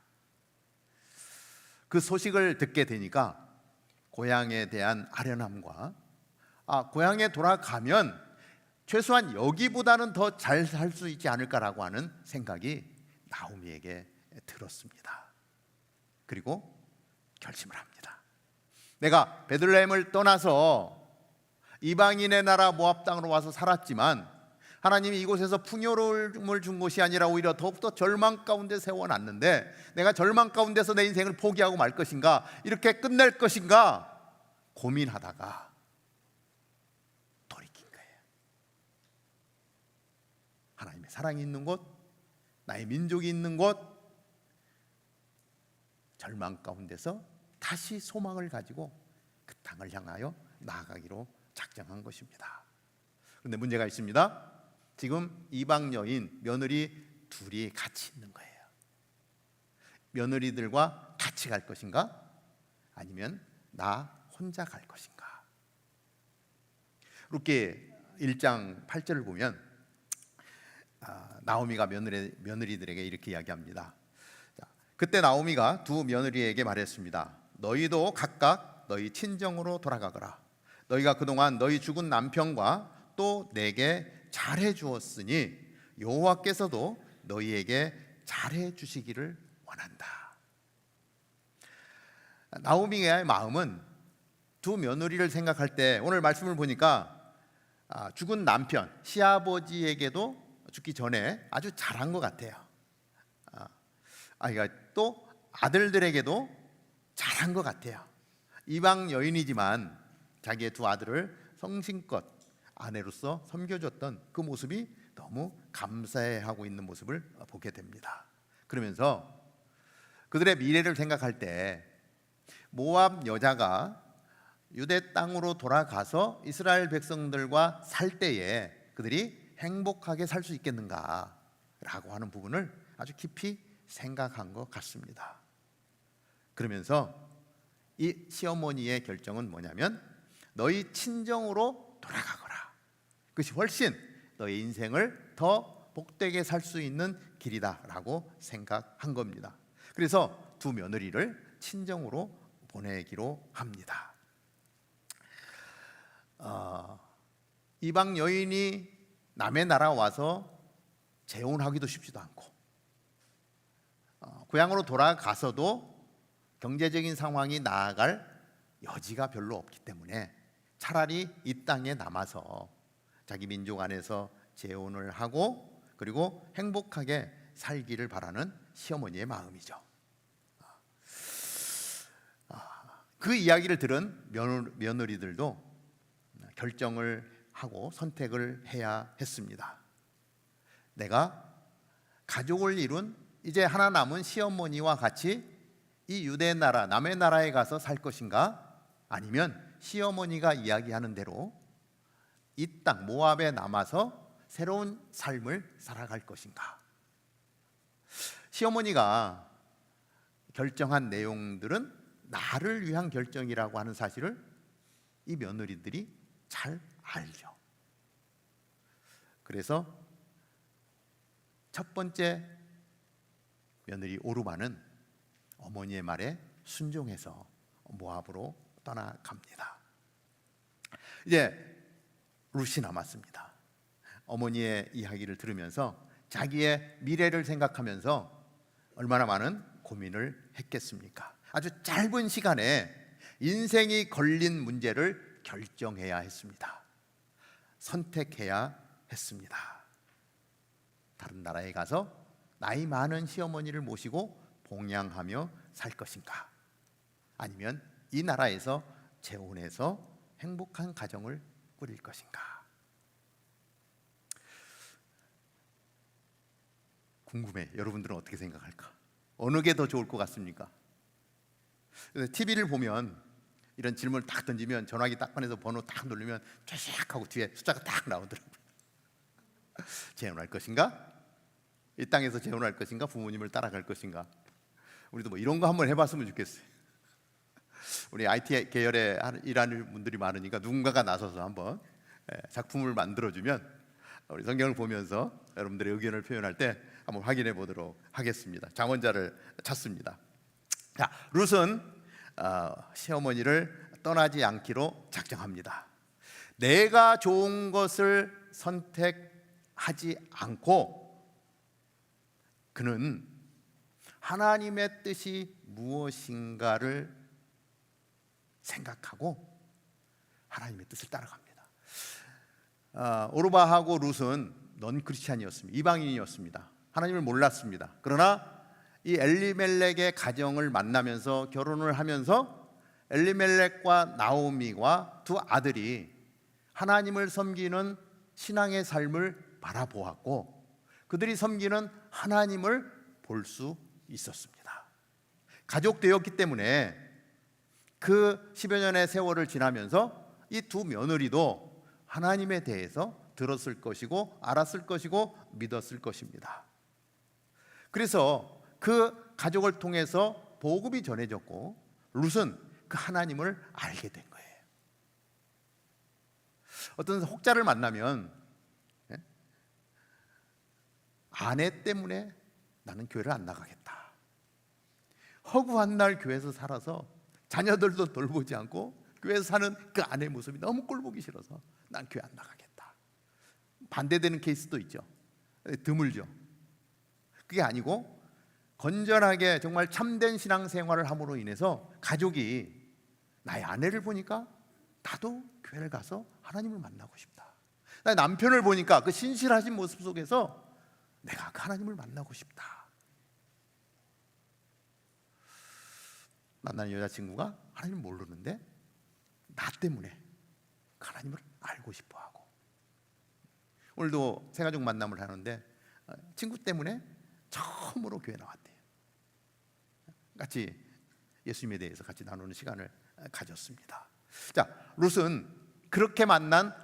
A: 그 소식을 듣게 되니까 고향에 대한 아련함과 고향에 돌아가면 최소한 여기보다는 더 잘 살 수 있지 않을까라고 하는 생각이 나오미에게 들었습니다. 그리고 결심을 합니다. 내가 베들레헴을 떠나서 이방인의 나라 모압 땅으로 와서 살았지만 하나님이 이곳에서 풍요로움을 준 것이 아니라 오히려 더욱더 절망 가운데 세워놨는데, 내가 절망 가운데서 내 인생을 포기하고 말 것인가, 이렇게 끝낼 것인가 고민하다가 돌이킨 거예요. 하나님의 사랑이 있는 곳, 나의 민족이 있는 곳, 절망 가운데서 다시 소망을 가지고 그 땅을 향하여 나아가기로 작정한 것입니다. 그런데 문제가 있습니다. 지금 이방 여인 며느리 둘이 같이 있는 거예요. 며느리들과 같이 갈 것인가, 아니면 나 혼자 갈 것인가. 룻기 1장 8절을 보면 나오미가 며느리들에게 이렇게 이야기합니다. 그때 나오미가 두 며느리에게 말했습니다. 너희도 각각 너희 친정으로 돌아가거라. 너희가 그동안 너희 죽은 남편과 또 내게 잘해 주었으니 여호와께서도 너희에게 잘해 주시기를 원한다. 나오미의 마음은 두 며느리를 생각할 때 오늘 말씀을 보니까 죽은 남편, 시아버지에게도 죽기 전에 아주 잘한 것 같아요. 또 아들들에게도 잘한 것 같아요. 이방 여인이지만 자기의 두 아들을 성심껏 아내로서 섬겨줬던 그 모습이 너무 감사해하고 있는 모습을 보게 됩니다. 그러면서 그들의 미래를 생각할 때 모압 여자가 유대 땅으로 돌아가서 이스라엘 백성들과 살 때에 그들이 행복하게 살 수 있겠는가라고 하는 부분을 아주 깊이 생각한 것 같습니다. 그러면서 이 시어머니의 결정은 뭐냐면 너희 친정으로 돌아가거라. 그것이 훨씬 너의 인생을 더 복되게 살 수 있는 길이다라고 생각한 겁니다. 그래서 두 며느리를 친정으로 보내기로 합니다. 이방 여인이 남의 나라 와서 재혼하기도 쉽지도 않고 고향으로 돌아가서도 경제적인 상황이 나아갈 여지가 별로 없기 때문에 차라리 이 땅에 남아서 자기 민족 안에서 재혼을 하고 그리고 행복하게 살기를 바라는 시어머니의 마음이죠. 그 이야기를 들은 며느리들도 결정을 하고 선택을 해야 했습니다. 내가 가족을 이룬 이제 하나 남은 시어머니와 같이 이 유대 나라 남의 나라에 가서 살 것인가, 아니면 시어머니가 이야기하는 대로 이 땅 모압에 남아서 새로운 삶을 살아갈 것인가. 시어머니가 결정한 내용들은 나를 위한 결정이라고 하는 사실을 이 며느리들이 잘 알죠. 그래서 첫 번째 며느리 오르바는 어머니의 말에 순종해서 모압으로 떠나갑니다. 이제 룻이 남았습니다. 어머니의 이야기를 들으면서 자기의 미래를 생각하면서 얼마나 많은 고민을 했겠습니까? 아주 짧은 시간에 인생이 걸린 문제를 결정해야 했습니다. 선택해야 했습니다. 다른 나라에 가서 나이 많은 시어머니를 모시고 봉양하며 살 것인가, 아니면 이 나라에서 재혼해서 행복한 가정을 꾸릴 것인가. 궁금해. 여러분들은 어떻게 생각할까? 어느 게 더 좋을 것 같습니까? TV를 보면 이런 질문을 딱 던지면 전화기 딱 꺼내서 번호 딱 누르면 쫙 하고 뒤에 숫자가 딱 나오더라고요. 재혼할 것인가? 이 땅에서 재혼할 것인가? 부모님을 따라갈 것인가? 우리도 뭐 이런 거 한번 해봤으면 좋겠어요. 우리 IT 계열에 일하는 분들이 많으니까 누군가가 나서서 한번 작품을 만들어주면 우리 성경을 보면서 여러분들의 의견을 표현할 때 한번 확인해 보도록 하겠습니다. 장원자를 찾습니다. 자, 룻은 시어머니를 떠나지 않기로 작정합니다. 내가 좋은 것을 선택하지 않고 그는 하나님의 뜻이 무엇인가를 생각하고 하나님의 뜻을 따라갑니다. 오르바하고 룻은 넌 크리스찬이었습니다. 이방인이었습니다. 하나님을 몰랐습니다. 그러나 이 엘리멜렉의 가정을 만나면서 결혼을 하면서 엘리멜렉과 나오미와 두 아들이 하나님을 섬기는 신앙의 삶을 바라보았고 그들이 섬기는 하나님을 볼 수 있었습니다. 가족 되었기 때문에 그 10여 년의 세월을 지나면서 이 두 며느리도 하나님에 대해서 들었을 것이고 알았을 것이고 믿었을 것입니다. 그래서 그 가족을 통해서 복음이 전해졌고 룻은 그 하나님을 알게 된 거예요. 어떤 혹자를 만나면 아내 때문에 나는 교회를 안 나가겠다. 허구한 날 교회에서 살아서 자녀들도 돌보지 않고 교회에서 사는 그 아내의 모습이 너무 꼴보기 싫어서 난 교회 안 나가겠다. 반대되는 케이스도 있죠. 드물죠. 그게 아니고 건전하게 정말 참된 신앙생활을 함으로 인해서 가족이 나의 아내를 보니까 나도 교회를 가서 하나님을 만나고 싶다. 나의 남편을 보니까 그 신실하신 모습 속에서 내가 그 하나님을 만나고 싶다. 만나는 여자친구가 하나님을 모르는데 나 때문에 그 하나님을 알고 싶어하고, 오늘도 새가족 만남을 하는데 친구 때문에 처음으로 교회 나왔대요. 같이 예수님에 대해서 같이 나누는 시간을 가졌습니다. 자, 룻은 그렇게 만난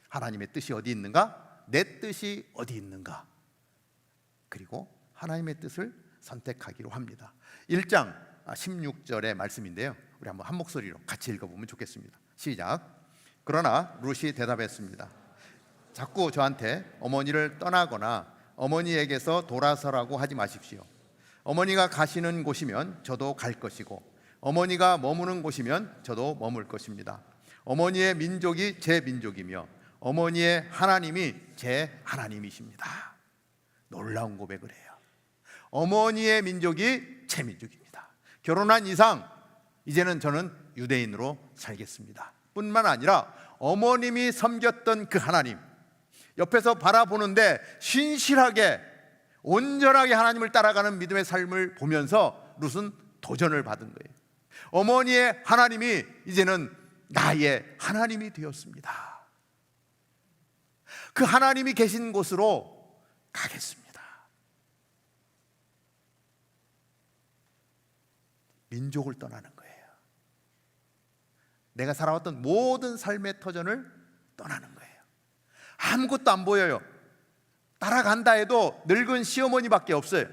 A: 하나님의 뜻이 어디 있는가? 내 뜻이 어디 있는가? 그리고 하나님의 뜻을 선택하기로 합니다. 1장 16절의 말씀인데요, 우리 한번 한 목소리로 같이 읽어보면 좋겠습니다. 시작. 그러나 룻이 대답했습니다. 자꾸 저한테 어머니를 떠나거나 어머니에게서 돌아서라고 하지 마십시오. 어머니가 가시는 곳이면 저도 갈 것이고 어머니가 머무는 곳이면 저도 머물 것입니다. 어머니의 민족이 제 민족이며 어머니의 하나님이 제 하나님이십니다. 놀라운 고백을 해요. 어머니의 민족이 제 민족입니다. 결혼한 이상 이제는 저는 유대인으로 살겠습니다. 뿐만 아니라 어머님이 섬겼던 그 하나님, 옆에서 바라보는데 신실하게 온전하게 하나님을 따라가는 믿음의 삶을 보면서 룻은 도전을 받은 거예요. 어머니의 하나님이 이제는 나의 하나님이 되었습니다. 그 하나님이 계신 곳으로 가겠습니다. 민족을 떠나는 거예요. 내가 살아왔던 모든 삶의 터전을 떠나는 거예요. 아무것도 안 보여요. 따라간다 해도 늙은 시어머니밖에 없어요.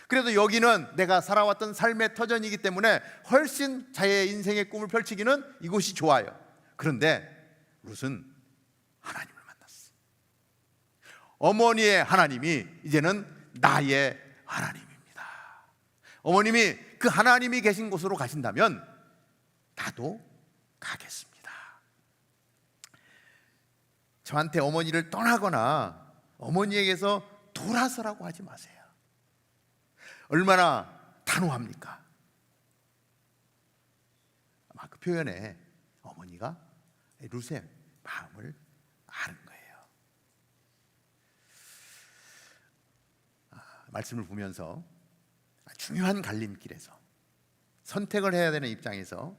A: 그래도 여기는 내가 살아왔던 삶의 터전이기 때문에 훨씬 자기의 인생의 꿈을 펼치기는 이곳이 좋아요. 그런데 룻은 하나님을 만났어. 어머니의 하나님이 이제는 나의 하나님입니다. 어머님이 그 하나님이 계신 곳으로 가신다면 나도 가겠습니다. 저한테 어머니를 떠나거나 어머니에게서 돌아서라고 하지 마세요. 얼마나 단호합니까? 아마 그 표현에 어머니가 룻의 마음을 아는 거예요. 말씀을 보면서 중요한 갈림길에서 선택을 해야 되는 입장에서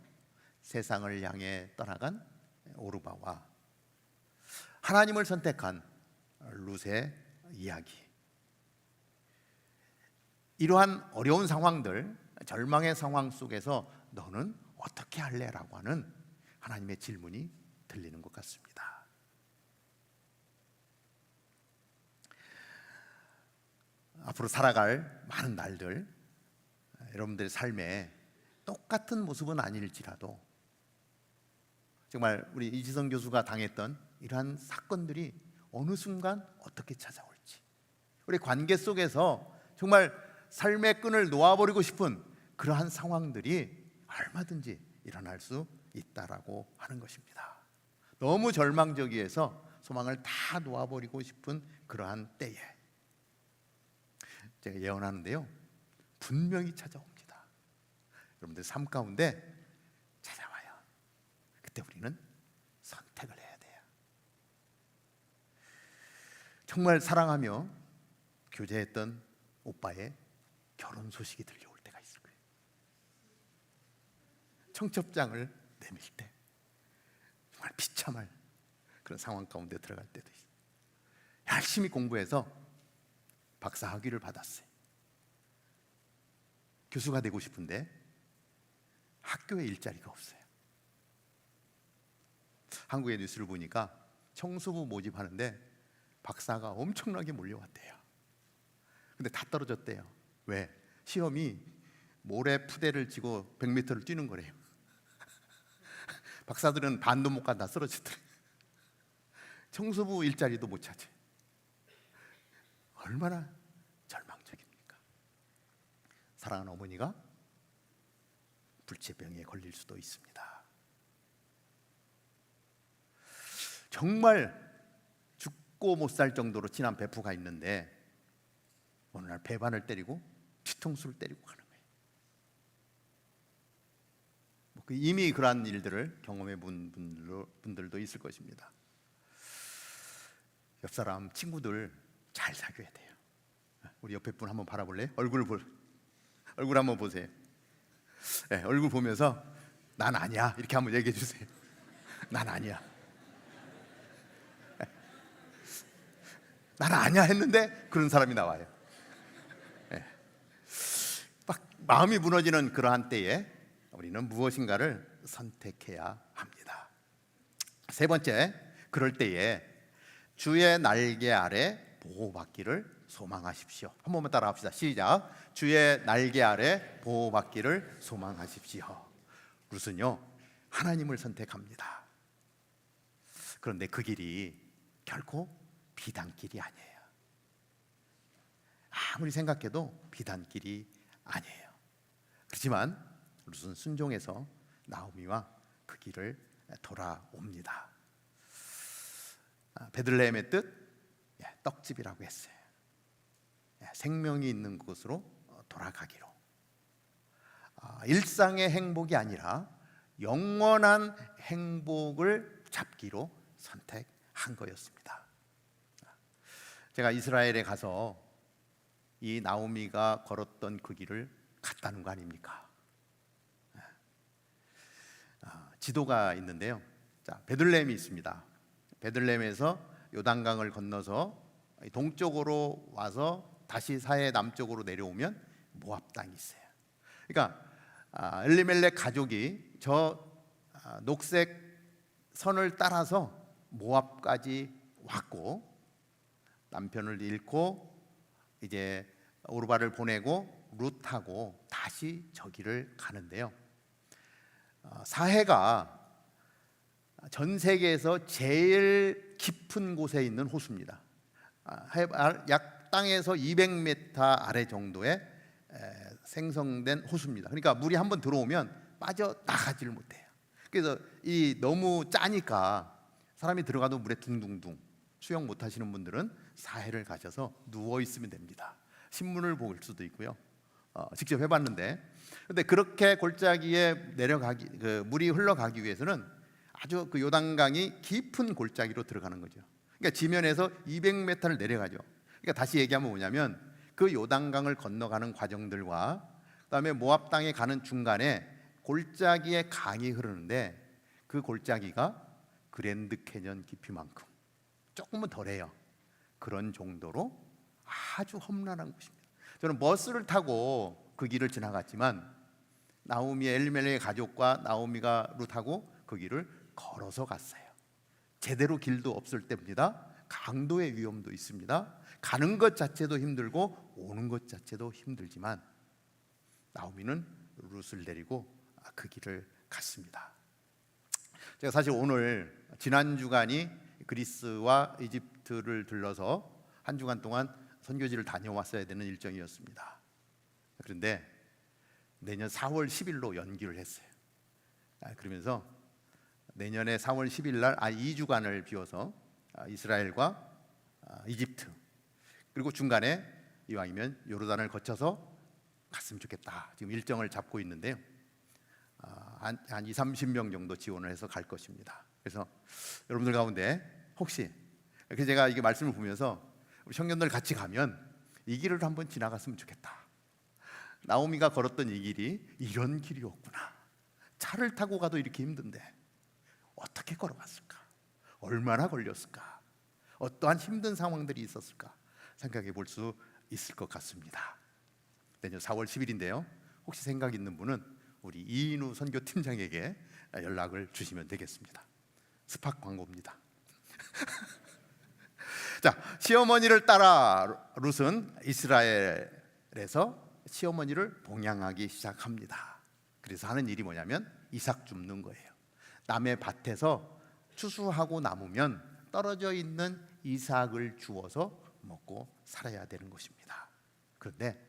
A: 세상을 향해 떠나간 오르바와 하나님을 선택한 룻의 이야기, 이러한 어려운 상황들, 절망의 상황 속에서 너는 어떻게 할래? 라고 하는 하나님의 질문이 들리는 것 같습니다. 앞으로 살아갈 많은 날들, 여러분들의 삶에 똑같은 모습은 아닐지라도 정말 우리 이지성 교수가 당했던 이러한 사건들이 어느 순간 어떻게 찾아올지, 우리 관계 속에서 정말 삶의 끈을 놓아버리고 싶은 그러한 상황들이 얼마든지 일어날 수 있다라고 하는 것입니다. 너무 절망적이어서 소망을 다 놓아버리고 싶은 그러한 때에 제가 예언하는데요, 분명히 찾아옵니다. 여러분들 삶 가운데 찾아와요. 그때 우리는 선택을 해야 돼요. 정말 사랑하며 교제했던 오빠의 결혼 소식이 들려올 때가 있을 거예요. 청첩장을 내밀 때 정말 비참할 그런 상황 가운데 들어갈 때도 있어요. 열심히 공부해서 박사 학위를 받았어요. 교수가 되고 싶은데 학교에 일자리가 없어요. 한국의 뉴스를 보니까 청소부 모집하는데 박사가 엄청나게 몰려왔대요. 근데 다 떨어졌대요. 왜? 시험이 모래 푸대를 쥐고 100m를 뛰는 거래요. 박사들은 반도 못 가다 쓰러지더래요. 청소부 일자리도 못 찾지. 얼마나 절망적입니까? 사랑하는 어머니가 불치병에 걸릴 수도 있습니다. 정말 죽고 못 살 정도로 친한 베프가 있는데 어느 날 배반을 때리고 뒤통수를 때리고 가는 거예요. 이미 그러한 일들을 경험해 본 분들도 있을 것입니다. 옆 사람 친구들 잘 사귀어야 돼요. 우리 옆에 분 한번 바라볼래요? 얼굴 한번 보세요. 네, 얼굴 보면서 난 아니야 이렇게 한번 얘기해 주세요. 난 아니야. 난 아니야 했는데 그런 사람이 나와요. 네. 막 마음이 무너지는 그러한 때에 우리는 무엇인가를 선택해야 합니다. 세 번째, 그럴 때에 주의 날개 아래 보호받기를 소망하십시오. 한 번만 따라 합시다. 시작. 주의 날개 아래 보호받기를 소망하십시오. 룻은요, 하나님을 선택합니다. 그런데 그 길이 결코 비단길이 아니에요. 아무리 생각해도 비단길이 아니에요. 그렇지만 룻은 순종해서 나오미와 그 길을 돌아옵니다. 베들레헴의 뜻, 떡집이라고 했어요. 생명이 있는 곳으로 돌아가기로. 일상의 행복이 아니라 영원한 행복을 잡기로 선택한 거였습니다. 제가 이스라엘에 가서 이 나오미가 걸었던 그 길을 갔다는 거 아닙니까? 지도가 있는데요. 자, 베들레헴이 있습니다. 베들레헴에서 요단강을 건너서 동쪽으로 와서 다시 사해 남쪽으로 내려오면 모압 땅이 있어요. 그러니까 엘리멜렉 가족이 저 녹색 선을 따라서 모압까지 왔고, 남편을 잃고 이제 오르바를 보내고 룻하고 다시 저기를 가는데요. 사해가 전 세계에서 제일 깊은 곳에 있는 호수입니다. 약 땅에서 200m 아래 정도의 생성된 호수입니다. 그러니까 물이 한번 들어오면 빠져나가지를 못해요. 그래서 이 너무 짜니까 사람이 들어가도 물에 둥둥둥, 수영 못하시는 분들은 사해를 가셔서 누워 있으면 됩니다. 신문을 볼 수도 있고요. 직접 해봤는데, 근데 그렇게 골짜기에 물이 흘러가기 위해서는 아주 그 요단강이 깊은 골짜기로 들어가는 거죠. 그러니까 지면에서 200m를 내려가죠. 그러니까 다시 얘기하면 뭐냐면, 그 요단강을 건너가는 과정들과 그다음에 모압 땅에 가는 중간에 골짜기에 강이 흐르는데, 그 골짜기가 그랜드 캐년 깊이만큼, 조금은 덜해요. 그런 정도로 아주 험난한 곳입니다. 저는 버스를 타고 그 길을 지나갔지만, 나오미의 엘리멜렉의 가족과 나오미가 룻하고 그 길을 걸어서 갔어요. 제대로 길도 없을 때입니다. 강도의 위험도 있습니다. 가는 것 자체도 힘들고 오는 것 자체도 힘들지만 나오미는 룻을 데리고 그 길을 갔습니다. 제가 사실 오늘 지난 주간이 그리스와 이집트를 들러서 한 주간 동안 선교지를 다녀왔어야 되는 일정이었습니다. 그런데 내년 4월 10일로 연기를 했어요. 그러면서 내년에 4월 10일 날 2주간을 비워서 이스라엘과 이집트, 그리고 중간에 이왕이면 요르단을 거쳐서 갔으면 좋겠다. 지금 일정을 잡고 있는데요. 한 2, 30명 정도 지원을 해서 갈 것입니다. 그래서 여러분들 가운데 혹시, 그래서 제가 이게 말씀을 보면서 우리 청년들 같이 가면 이 길을 한번 지나갔으면 좋겠다. 나오미가 걸었던 이 길이 이런 길이었구나. 차를 타고 가도 이렇게 힘든데 어떻게 걸어갔을까? 얼마나 걸렸을까? 어떠한 힘든 상황들이 있었을까? 생각해 볼 수 있을 것 같습니다. 내년 4월 10일인데요. 혹시 생각 있는 분은 우리 이인우 선교팀장에게 연락을 주시면 되겠습니다. 스팟 광고입니다. 자, 시어머니를 따라 룻은 이스라엘에서 시어머니를 봉양하기 시작합니다. 그래서 하는 일이 뭐냐면 이삭 줍는 거예요. 남의 밭에서 추수하고 남으면 떨어져 있는 이삭을 주워서 먹고 살아야 되는 것입니다. 그런데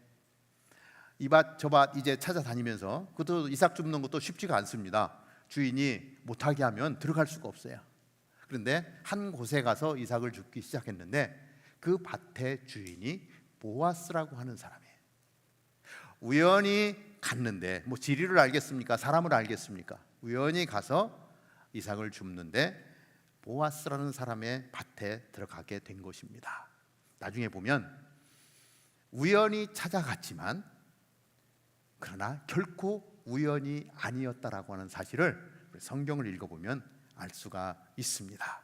A: 이 밭 저 밭 이제 찾아다니면서, 그것도 이삭 줍는 것도 쉽지가 않습니다. 주인이 못하게 하면 들어갈 수가 없어요. 그런데 한 곳에 가서 이삭을 줍기 시작했는데, 그 밭의 주인이 보아스라고 하는 사람이에요. 우연히 갔는데, 뭐 지리를 알겠습니까? 사람을 알겠습니까? 우연히 가서 이삭을 줍는데 보아스라는 사람의 밭에 들어가게 된 것입니다. 나중에 보면 우연히 찾아갔지만 그러나 결코 우연이 아니었다라고 하는 사실을 성경을 읽어보면 알 수가 있습니다.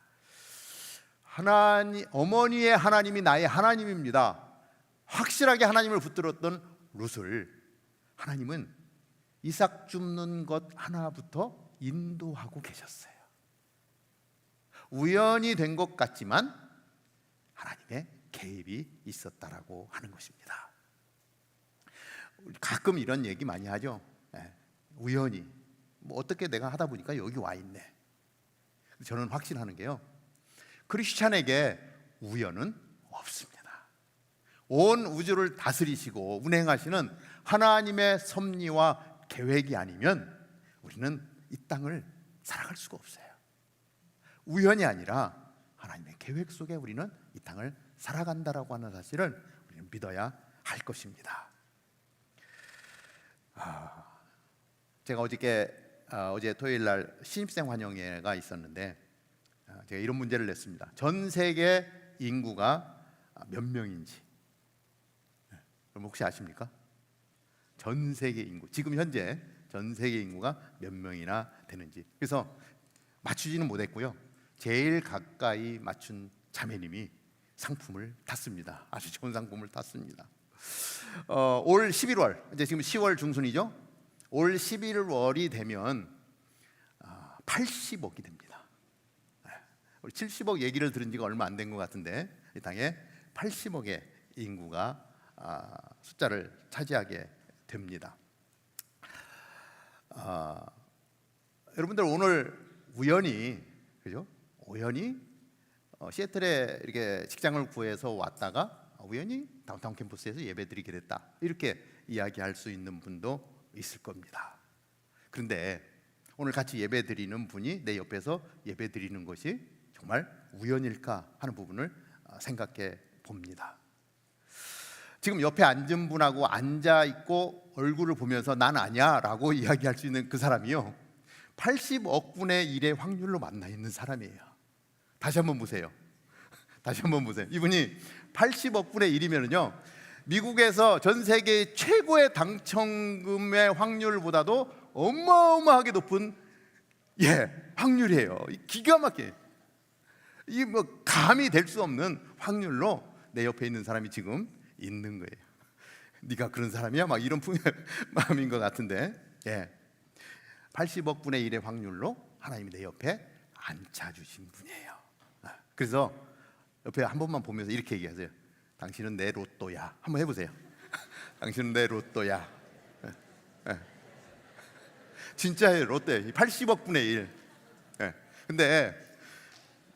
A: 어머니의 하나님이 나의 하나님입니다. 확실하게 하나님을 붙들었던 룻을 하나님은 이삭 줍는 것 하나부터 인도하고 계셨어요. 우연이 된 것 같지만 하나님의 개입이 있었다라고 하는 것입니다. 가끔 이런 얘기 많이 하죠. 우연히 뭐 어떻게 내가 하다 보니까 여기 와 있네. 저는 확신하는 게요, 크리스찬에게 우연은 없습니다. 온 우주를 다스리시고 운행하시는 하나님의 섭리와 계획이 아니면 우리는 이 땅을 살아갈 수가 없어요. 우연이 아니라 하나님의 계획 속에 우리는 이 땅을 살아간다라고 하는 사실을 우리는 믿어야 할 것입니다. 제가 어제 토요일 날 신입생 환영회가 있었는데 제가 이런 문제를 냈습니다. 전 세계 인구가 몇 명인지 그럼 혹시 아십니까? 전 세계 인구, 지금 현재 전 세계 인구가 몇 명이나 되는지. 그래서 맞추지는 못했고요, 제일 가까이 맞춘 자매님이 상품을 탔습니다. 아주 좋은 상품을 탔습니다. 올 11월, 이제 지금 10월 중순이죠. 올 11월이 되면 80억이 됩니다. 우리 70억 얘기를 들은 지가 얼마 안 된 것 같은데 이 땅에 80억의 인구가 숫자를 차지하게 됩니다. 여러분들 오늘 우연히, 그죠? 우연히 시애틀에 이렇게 직장을 구해서 왔다가 우연히 다운타운 캠퍼스에서 예배드리게 됐다, 이렇게 이야기할 수 있는 분도 있을 겁니다. 그런데 오늘 같이 예배드리는 분이 내 옆에서 예배드리는 것이 정말 우연일까 하는 부분을 생각해 봅니다. 지금 옆에 앉은 분하고 앉아 있고 얼굴을 보면서 난 아니야 라고 이야기할 수 있는 그 사람이요, 80억 분의 1의 확률로 만나 있는 사람이에요. 다시 한번 보세요. 다시 한번 보세요. 이분이 80억 분의 1이면요, 미국에서 전 세계 최고의 당첨금의 확률보다도 어마어마하게 높은 확률이에요. 기가 막히게, 이 뭐 감이 될 수 없는 확률로 내 옆에 있는 사람이 지금 있는 거예요. 네가 그런 사람이야? 막 이런 마음인 것 같은데, 80억 분의 1의 확률로 하나님이 내 옆에 앉혀주신 분이에요. 그래서 옆에 한 번만 보면서 이렇게 얘기하세요. 당신은 내 로또야. 한번 해보세요. 당신은 내 로또야. 진짜예요, 로또예요. 80억 분의 1. 근데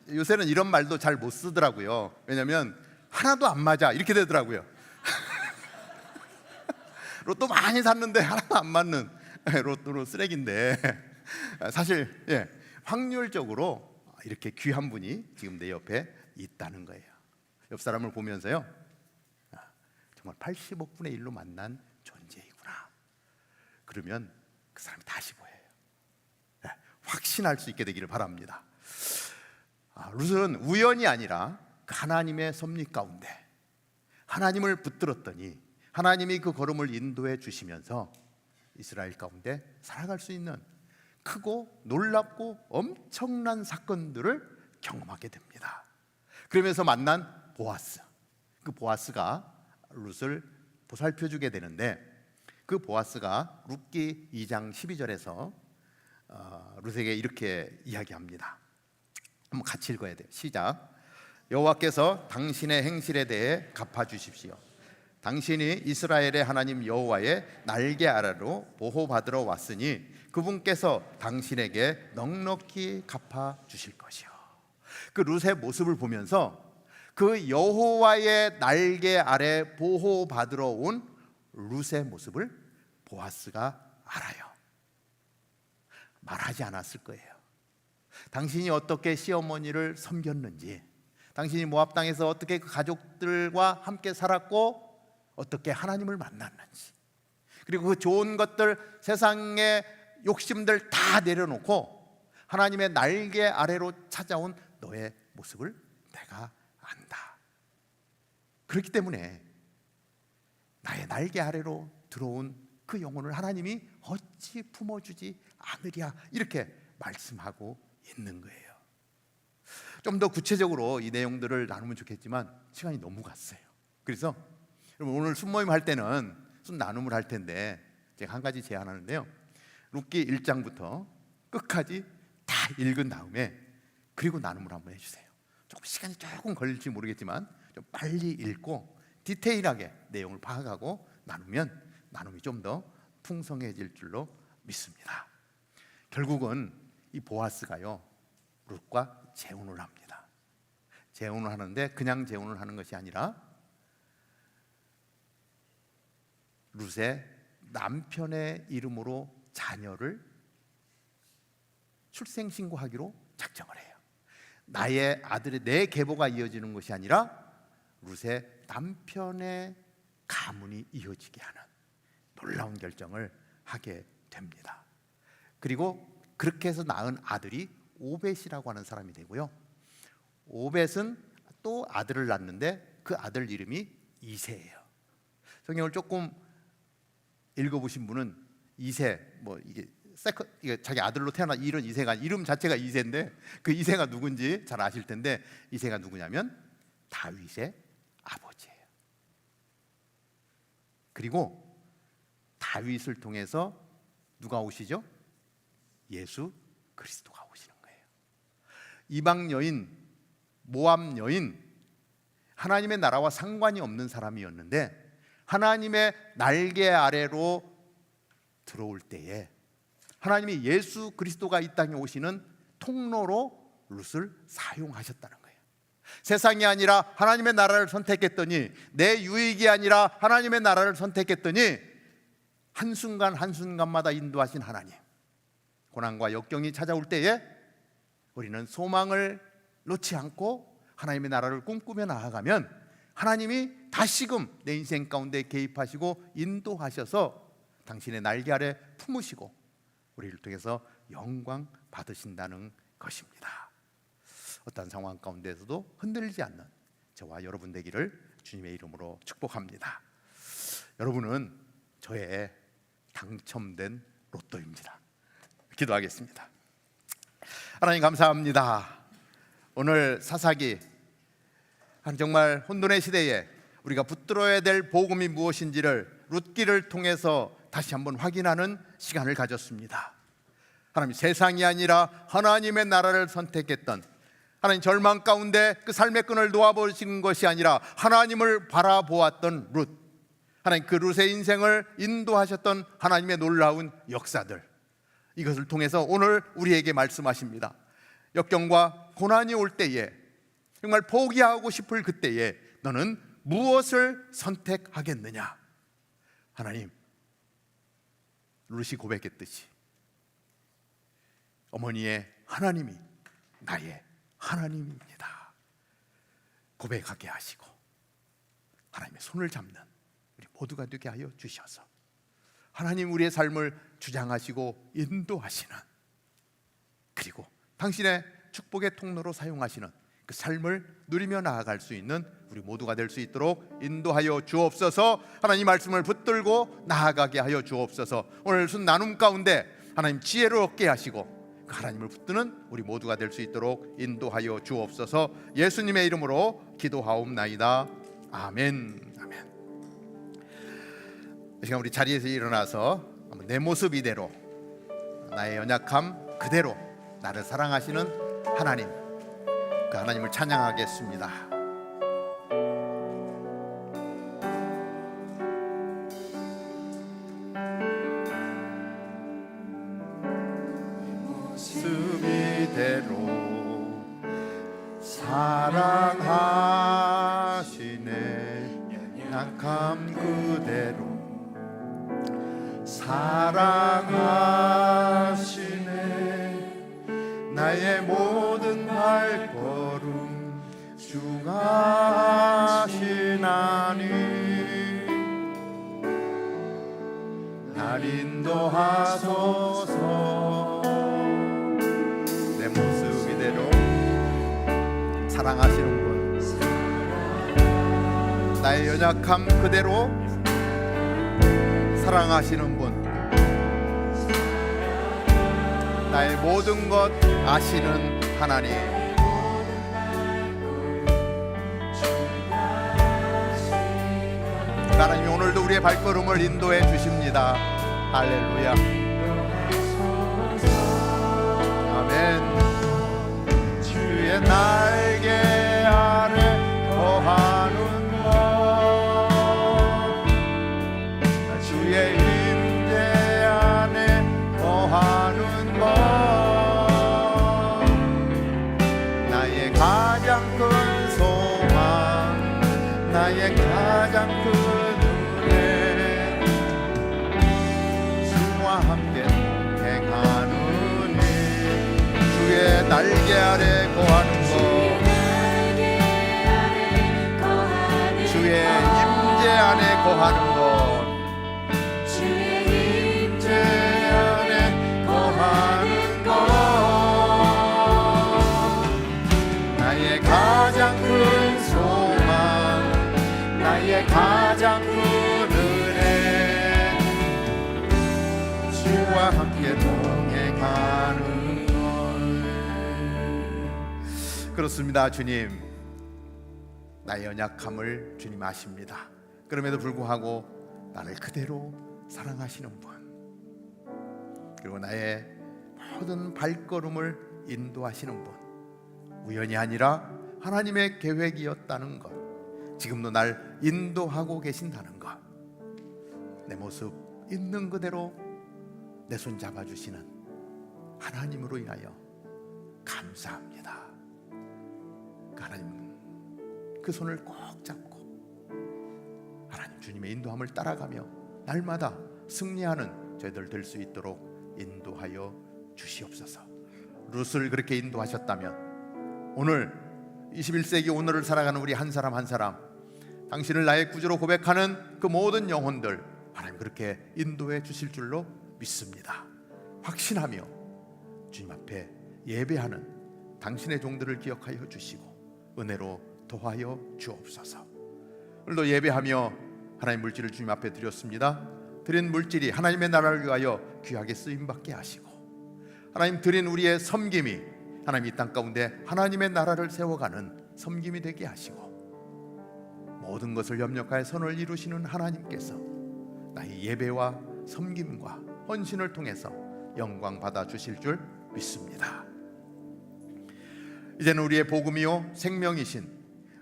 A: 요새는 이런 말도 잘 못 쓰더라고요. 왜냐하면 하나도 안 맞아 이렇게 되더라고요. 로또 많이 샀는데 하나도 안 맞는 로또로 쓰레기인데, 사실 확률적으로 이렇게 귀한 분이 지금 내 옆에 있다는 거예요. 옆 사람을 보면서요, 정말 80억 분의 1로 만난 존재이구나. 그러면 그 사람이 다시 보여요. 확신할 수 있게 되기를 바랍니다. 룻은 우연이 아니라 하나님의 섭리 가운데 하나님을 붙들었더니 하나님이 그 걸음을 인도해 주시면서 이스라엘 가운데 살아갈 수 있는 크고 놀랍고 엄청난 사건들을 경험하게 됩니다. 그러면서 만난 보아스, 그 보아스가 룻을 보살펴 주게 되는데, 그 보아스가 룻기 2장 12절에서 룻에게 이렇게 이야기합니다. 한번 같이 읽어야 돼요. 시작. 여호와께서 당신의 행실에 대해 갚아주십시오. 당신이 이스라엘의 하나님 여호와의 날개 아래로 보호받으러 왔으니 그분께서 당신에게 넉넉히 갚아주실 것이요. 그 룻의 모습을 보면서 그 여호와의 날개 아래 보호받으러 온 룻의 모습을 보아스가 알아요. 말하지 않았을 거예요. 당신이 어떻게 시어머니를 섬겼는지, 당신이 모압 땅에서 어떻게 그 가족들과 함께 살았고 어떻게 하나님을 만났는지, 그리고 그 좋은 것들, 세상의 욕심들 다 내려놓고 하나님의 날개 아래로 찾아온 너의 모습을 내가 안다. 그렇기 때문에 나의 날개 아래로 들어온 그 영혼을 하나님이 어찌 품어주지 않으랴, 이렇게 말씀하고 있는 거예요. 좀 더 구체적으로 이 내용들을 나누면 좋겠지만 시간이 너무 갔어요. 그래서 여러분 오늘 순모임 할 때는 순 나눔을 할 텐데 제가 한 가지 제안하는데요. 룻기 1장부터 끝까지 다 읽은 다음에 그리고 나눔을 한번 해주세요. 조금 시간이 조금 걸릴지 모르겠지만 좀 빨리 읽고 디테일하게 내용을 파악하고 나누면 나눔이 좀 더 풍성해질 줄로 믿습니다. 결국은 이 보아스가요, 룻과 재혼을 합니다. 재혼을 하는데 그냥 재혼을 하는 것이 아니라 룻의 남편의 이름으로 자녀를 출생신고하기로 작정을 해요. 나의 아들의 내 계보가 이어지는 것이 아니라 룻의 남편의 가문이 이어지게 하는 놀라운 결정을 하게 됩니다. 그리고 그렇게 해서 낳은 아들이 오벳이라고 하는 사람이 되고요. 오벳은 또 아들을 낳는데 그 아들 이름이 이새예요. 성경을 조금 읽어보신 분은 이새, 뭐 이게 자기 아들로 태어난 이런 이새가 이름 자체가 이새인데 그 이새가 누군지 잘 아실 텐데, 이새가 누구냐면 다윗의 아버지예요. 그리고 다윗을 통해서 누가 오시죠? 예수 그리스도가 오시는 거예요. 이방 여인, 모압 여인, 하나님의 나라와 상관이 없는 사람이었는데 하나님의 날개 아래로 들어올 때에 하나님이 예수 그리스도가 이 땅에 오시는 통로로 룻을 사용하셨다는 거예요. 세상이 아니라 하나님의 나라를 선택했더니, 내 유익이 아니라 하나님의 나라를 선택했더니 한순간 한순간마다 인도하신 하나님, 고난과 역경이 찾아올 때에 우리는 소망을 놓지 않고 하나님의 나라를 꿈꾸며 나아가면 하나님이 다시금 내 인생 가운데 개입하시고 인도하셔서 당신의 날개 아래 품으시고 우리를 통해서 영광 받으신다는 것입니다. 어떤 상황 가운데서도 흔들리지 않는 저와 여러분 되기를 주님의 이름으로 축복합니다. 여러분은 저의 당첨된 로또입니다. 기도하겠습니다. 하나님 감사합니다. 오늘 사사기, 정말 혼돈의 시대에 우리가 붙들어야 될 복음이 무엇인지를 룻기를 통해서 다시 한번 확인하는 시간을 가졌습니다. 하나님, 세상이 아니라 하나님의 나라를 선택했던, 하나님 절망 가운데 그 삶의 끈을 놓아버리신 것이 아니라 하나님을 바라보았던 룻, 하나님 그 룻의 인생을 인도하셨던 하나님의 놀라운 역사들, 이것을 통해서 오늘 우리에게 말씀하십니다. 역경과 고난이 올 때에, 정말 포기하고 싶을 그때에 너는 무엇을 선택하겠느냐? 하나님, 룻이 고백했듯이 어머니의 하나님이 나의 하나님입니다 고백하게 하시고 하나님의 손을 잡는 우리 모두가 되게 하여 주셔서 하나님 우리의 삶을 주장하시고 인도하시는, 그리고 당신의 축복의 통로로 사용하시는 그 삶을 누리며 나아갈 수 있는 우리 모두가 될 수 있도록 인도하여 주옵소서. 하나님 말씀을 붙들고 나아가게 하여 주옵소서. 오늘 순 나눔 가운데 하나님 지혜를 얻게 하시고 그 하나님을 붙드는 우리 모두가 될 수 있도록 인도하여 주옵소서. 예수님의 이름으로 기도하옵나이다. 아멘. 아멘. 이 시간 우리 자리에서 일어나서 내 모습 이대로, 나의 연약함 그대로 나를 사랑하시는 하나님, 그 하나님을 찬양하겠습니다. 모습 이대로 사랑하시네, 연약함 그대로 사랑하시네, 나의 모든 발걸음 중하시나니 날 인도하소서. 내 모습 이대로 사랑하시는 분, 나의 연약함 그대로 사랑하시는 분, 나의 모든 것 아시는 하나님, 하나님이 오늘도 우리의 발걸음을 인도해 주십니다. 할렐루야. 아멘. 주의 날개 아래 거하는 것, 주의 임재 안에 거하는 것, 나의 가장 큰 소망, 나의 가장 큰 은혜, 주와 함께 동행하는 일, 주의 날개 아래 거하는 것, 주의 임재 안에 거하는 것, 주의 임재 안에 거하는 것, 나의 가장 큰 소망, 나의 가장 큰 은혜, 주와 함께 동행하는 것. 그렇습니다. 주님, 나의 연약함을 주님 아십니다. 그럼에도 불구하고 나를 그대로 사랑하시는 분, 그리고 나의 모든 발걸음을 인도하시는 분, 우연이 아니라 하나님의 계획이었다는 것, 지금도 날 인도하고 계신다는 것, 내 모습 있는 그대로 내 손 잡아주시는 하나님으로 인하여 감사합니다. 그 하나님, 그 손을 꼭 잡고 하나님 주님의 인도함을 따라가며 날마다 승리하는 저희들 될 수 있도록 인도하여 주시옵소서. 룻을 그렇게 인도하셨다면 오늘 21세기 오늘을 살아가는 우리 한 사람 한 사람, 당신을 나의 구주로 고백하는 그 모든 영혼들 하나님 그렇게 인도해 주실 줄로 믿습니다. 확신하며 주님 앞에 예배하는 당신의 종들을 기억하여 주시고 은혜로 도하여 주옵소서. 오늘도 예배하며 하나님 물질을 주님 앞에 드렸습니다. 드린 물질이 하나님의 나라를 위하여 귀하게 쓰임받게 하시고, 하나님 드린 우리의 섬김이 하나님 이 땅 가운데 하나님의 나라를 세워가는 섬김이 되게 하시고, 모든 것을 협력하여 선을 이루시는 하나님께서 나의 예배와 섬김과 헌신을 통해서 영광 받아 주실 줄 믿습니다. 이제는 우리의 복음이요 생명이신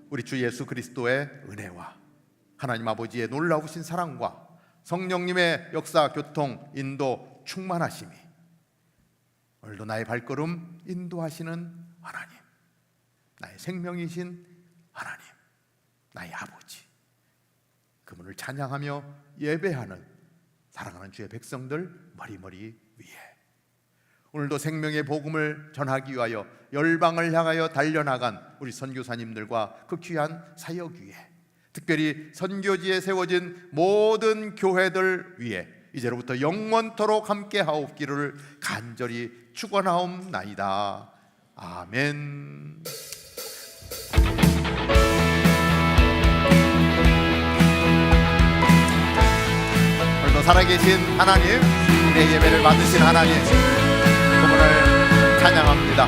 A: 우리 주 예수 그리스도의 은혜와 하나님 아버지의 놀라우신 사랑과 성령님의 역사, 교통, 인도, 충만하심이 오늘도 나의 발걸음 인도하시는 하나님, 나의 생명이신 하나님, 나의 아버지, 그분을 찬양하며 예배하는 사랑하는 주의 백성들 머리머리 위에 오늘도 생명의 복음을 전하기 위하여 열방을 향하여 달려나간 우리 선교사님들과 그 귀한 사역 위에, 특별히 선교지에 세워진 모든 교회들 위에 이제로부터 영원토록 함께 하옵기를 간절히 축원하옵나이다. 아멘. 오늘도 살아계신 하나님, 우리의 예배를 받으신 하나님, 그분을 찬양합니다.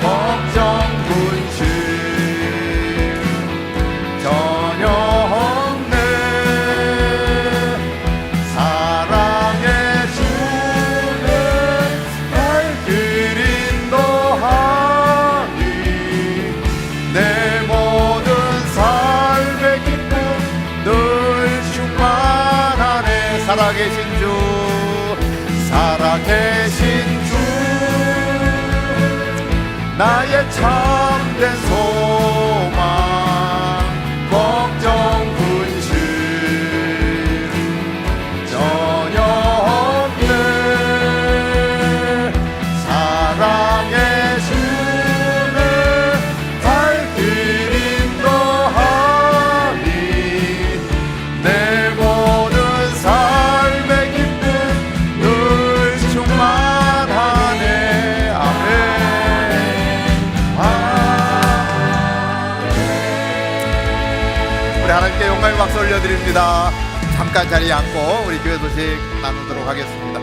A: 걱정 근심 전혀 없네, 사랑의 주는 발길 인도하니 내 모든 삶의 기쁨 늘 충만하네. 살아계신 주, 살아계신 주, 나의 참된 소망, 걱정 근심 전혀 없네, 사랑의 주는 발길 인도하니 내 모든 삶의 기쁨 늘 충만하네. 아멘. 우리 하나님께 영광의 박수 올려드립니다. 잠깐 자리에 앉고 우리 교회 소식 나누도록 하겠습니다.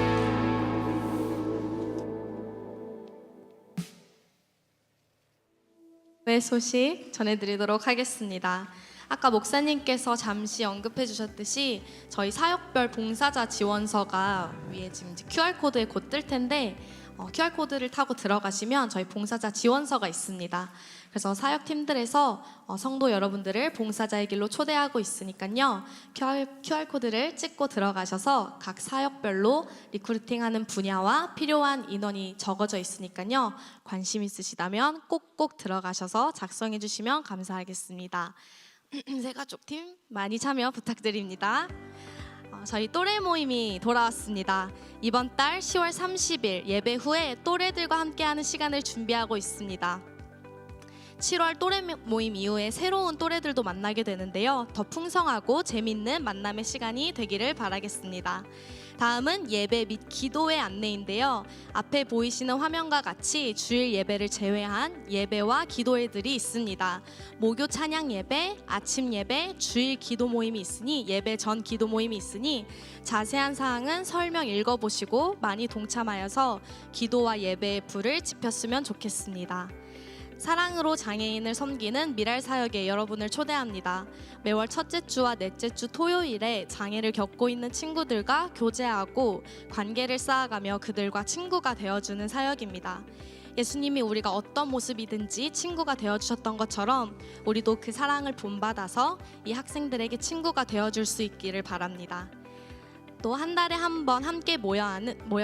D: 교회 소식 전해드리도록 하겠습니다. 아까 목사님께서 잠시 언급해 주셨듯이 저희 사역별 봉사자 지원서가 위에 지금 이제 QR코드에 곧 뜰 텐데 QR코드를 타고 들어가시면 저희 봉사자 지원서가 있습니다. 그래서 사역팀들에서 성도 여러분들을 봉사자의 길로 초대하고 있으니까요. QR코드를 찍고 들어가셔서 각 사역별로 리크루팅하는 분야와 필요한 인원이 적어져 있으니까요. 관심 있으시다면 꼭꼭 들어가셔서 작성해 주시면 감사하겠습니다. 새가족팀 많이 참여 부탁드립니다. 저희 또래 모임이 돌아왔습니다. 이번 달 10월 30일 예배 후에 또래들과 함께하는 시간을 준비하고 있습니다. 7월 또래 모임 이후에 새로운 또래들도 만나게 되는데요. 더 풍성하고 재밌는 만남의 시간이 되기를 바라겠습니다. 다음은 예배 및 기도의 안내인데요. 앞에 보이시는 화면과 같이 주일 예배를 제외한 예배와 기도회들이 있습니다. 목요 찬양 예배, 아침 예배, 주일 기도 모임이 있으니 예배 전 기도 모임이 있으니 자세한 사항은 설명 읽어보시고 많이 동참하여서 기도와 예배의 불을 지폈으면 좋겠습니다. 사랑으로 장애인을 섬기는 미랄 사역에 여러분을 초대합니다. 매월 첫째 주와 넷째 주 토요일에 장애를 겪고 있는 친구들과 교제하고 관계를 쌓아가며 그들과 친구가 되어주는 사역입니다. 예수님이 우리가 어떤 모습이든지 친구가 되어주셨던 것처럼 우리도 그 사랑을 본받아서 이 학생들에게 친구가 되어줄 수 있기를 바랍니다. 또 한 달에 한 번 함께 모여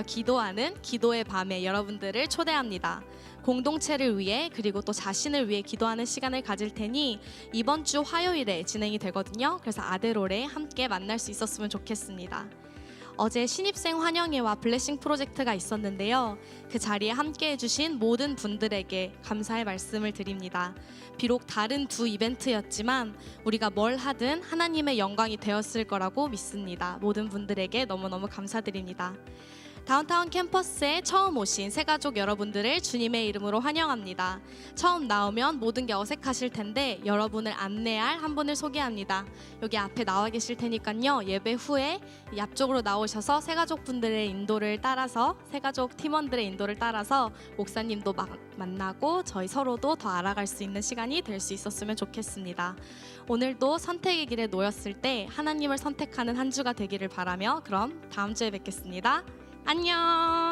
D: 기도하는 기도의 밤에 여러분들을 초대합니다. 공동체를 위해 그리고 또 자신을 위해 기도하는 시간을 가질 테니 이번 주 화요일에 진행이 되거든요. 그래서 아데롤에 함께 만날 수 있었으면 좋겠습니다. 어제 신입생 환영회와 블레싱 프로젝트가 있었는데요. 그 자리에 함께 해주신 모든 분들에게 감사의 말씀을 드립니다. 비록 다른 두 이벤트였지만 우리가 뭘 하든 하나님의 영광이 되었을 거라고 믿습니다. 모든 분들에게 너무너무 감사드립니다. 다운타운 캠퍼스에 처음 오신 새가족 여러분들을 주님의 이름으로 환영합니다. 처음 나오면 모든 게 어색하실 텐데 여러분을 안내할 한 분을 소개합니다. 여기 앞에 나와 계실 테니까요. 예배 후에 이 앞쪽으로 나오셔서 새가족분들의 인도를 따라서 새가족 팀원들의 인도를 따라서 목사님도 만나고 저희 서로도 더 알아갈 수 있는 시간이 될 수 있었으면 좋겠습니다. 오늘도 선택의 길에 놓였을 때 하나님을 선택하는 한 주가 되기를 바라며 그럼 다음 주에 뵙겠습니다. 안녕.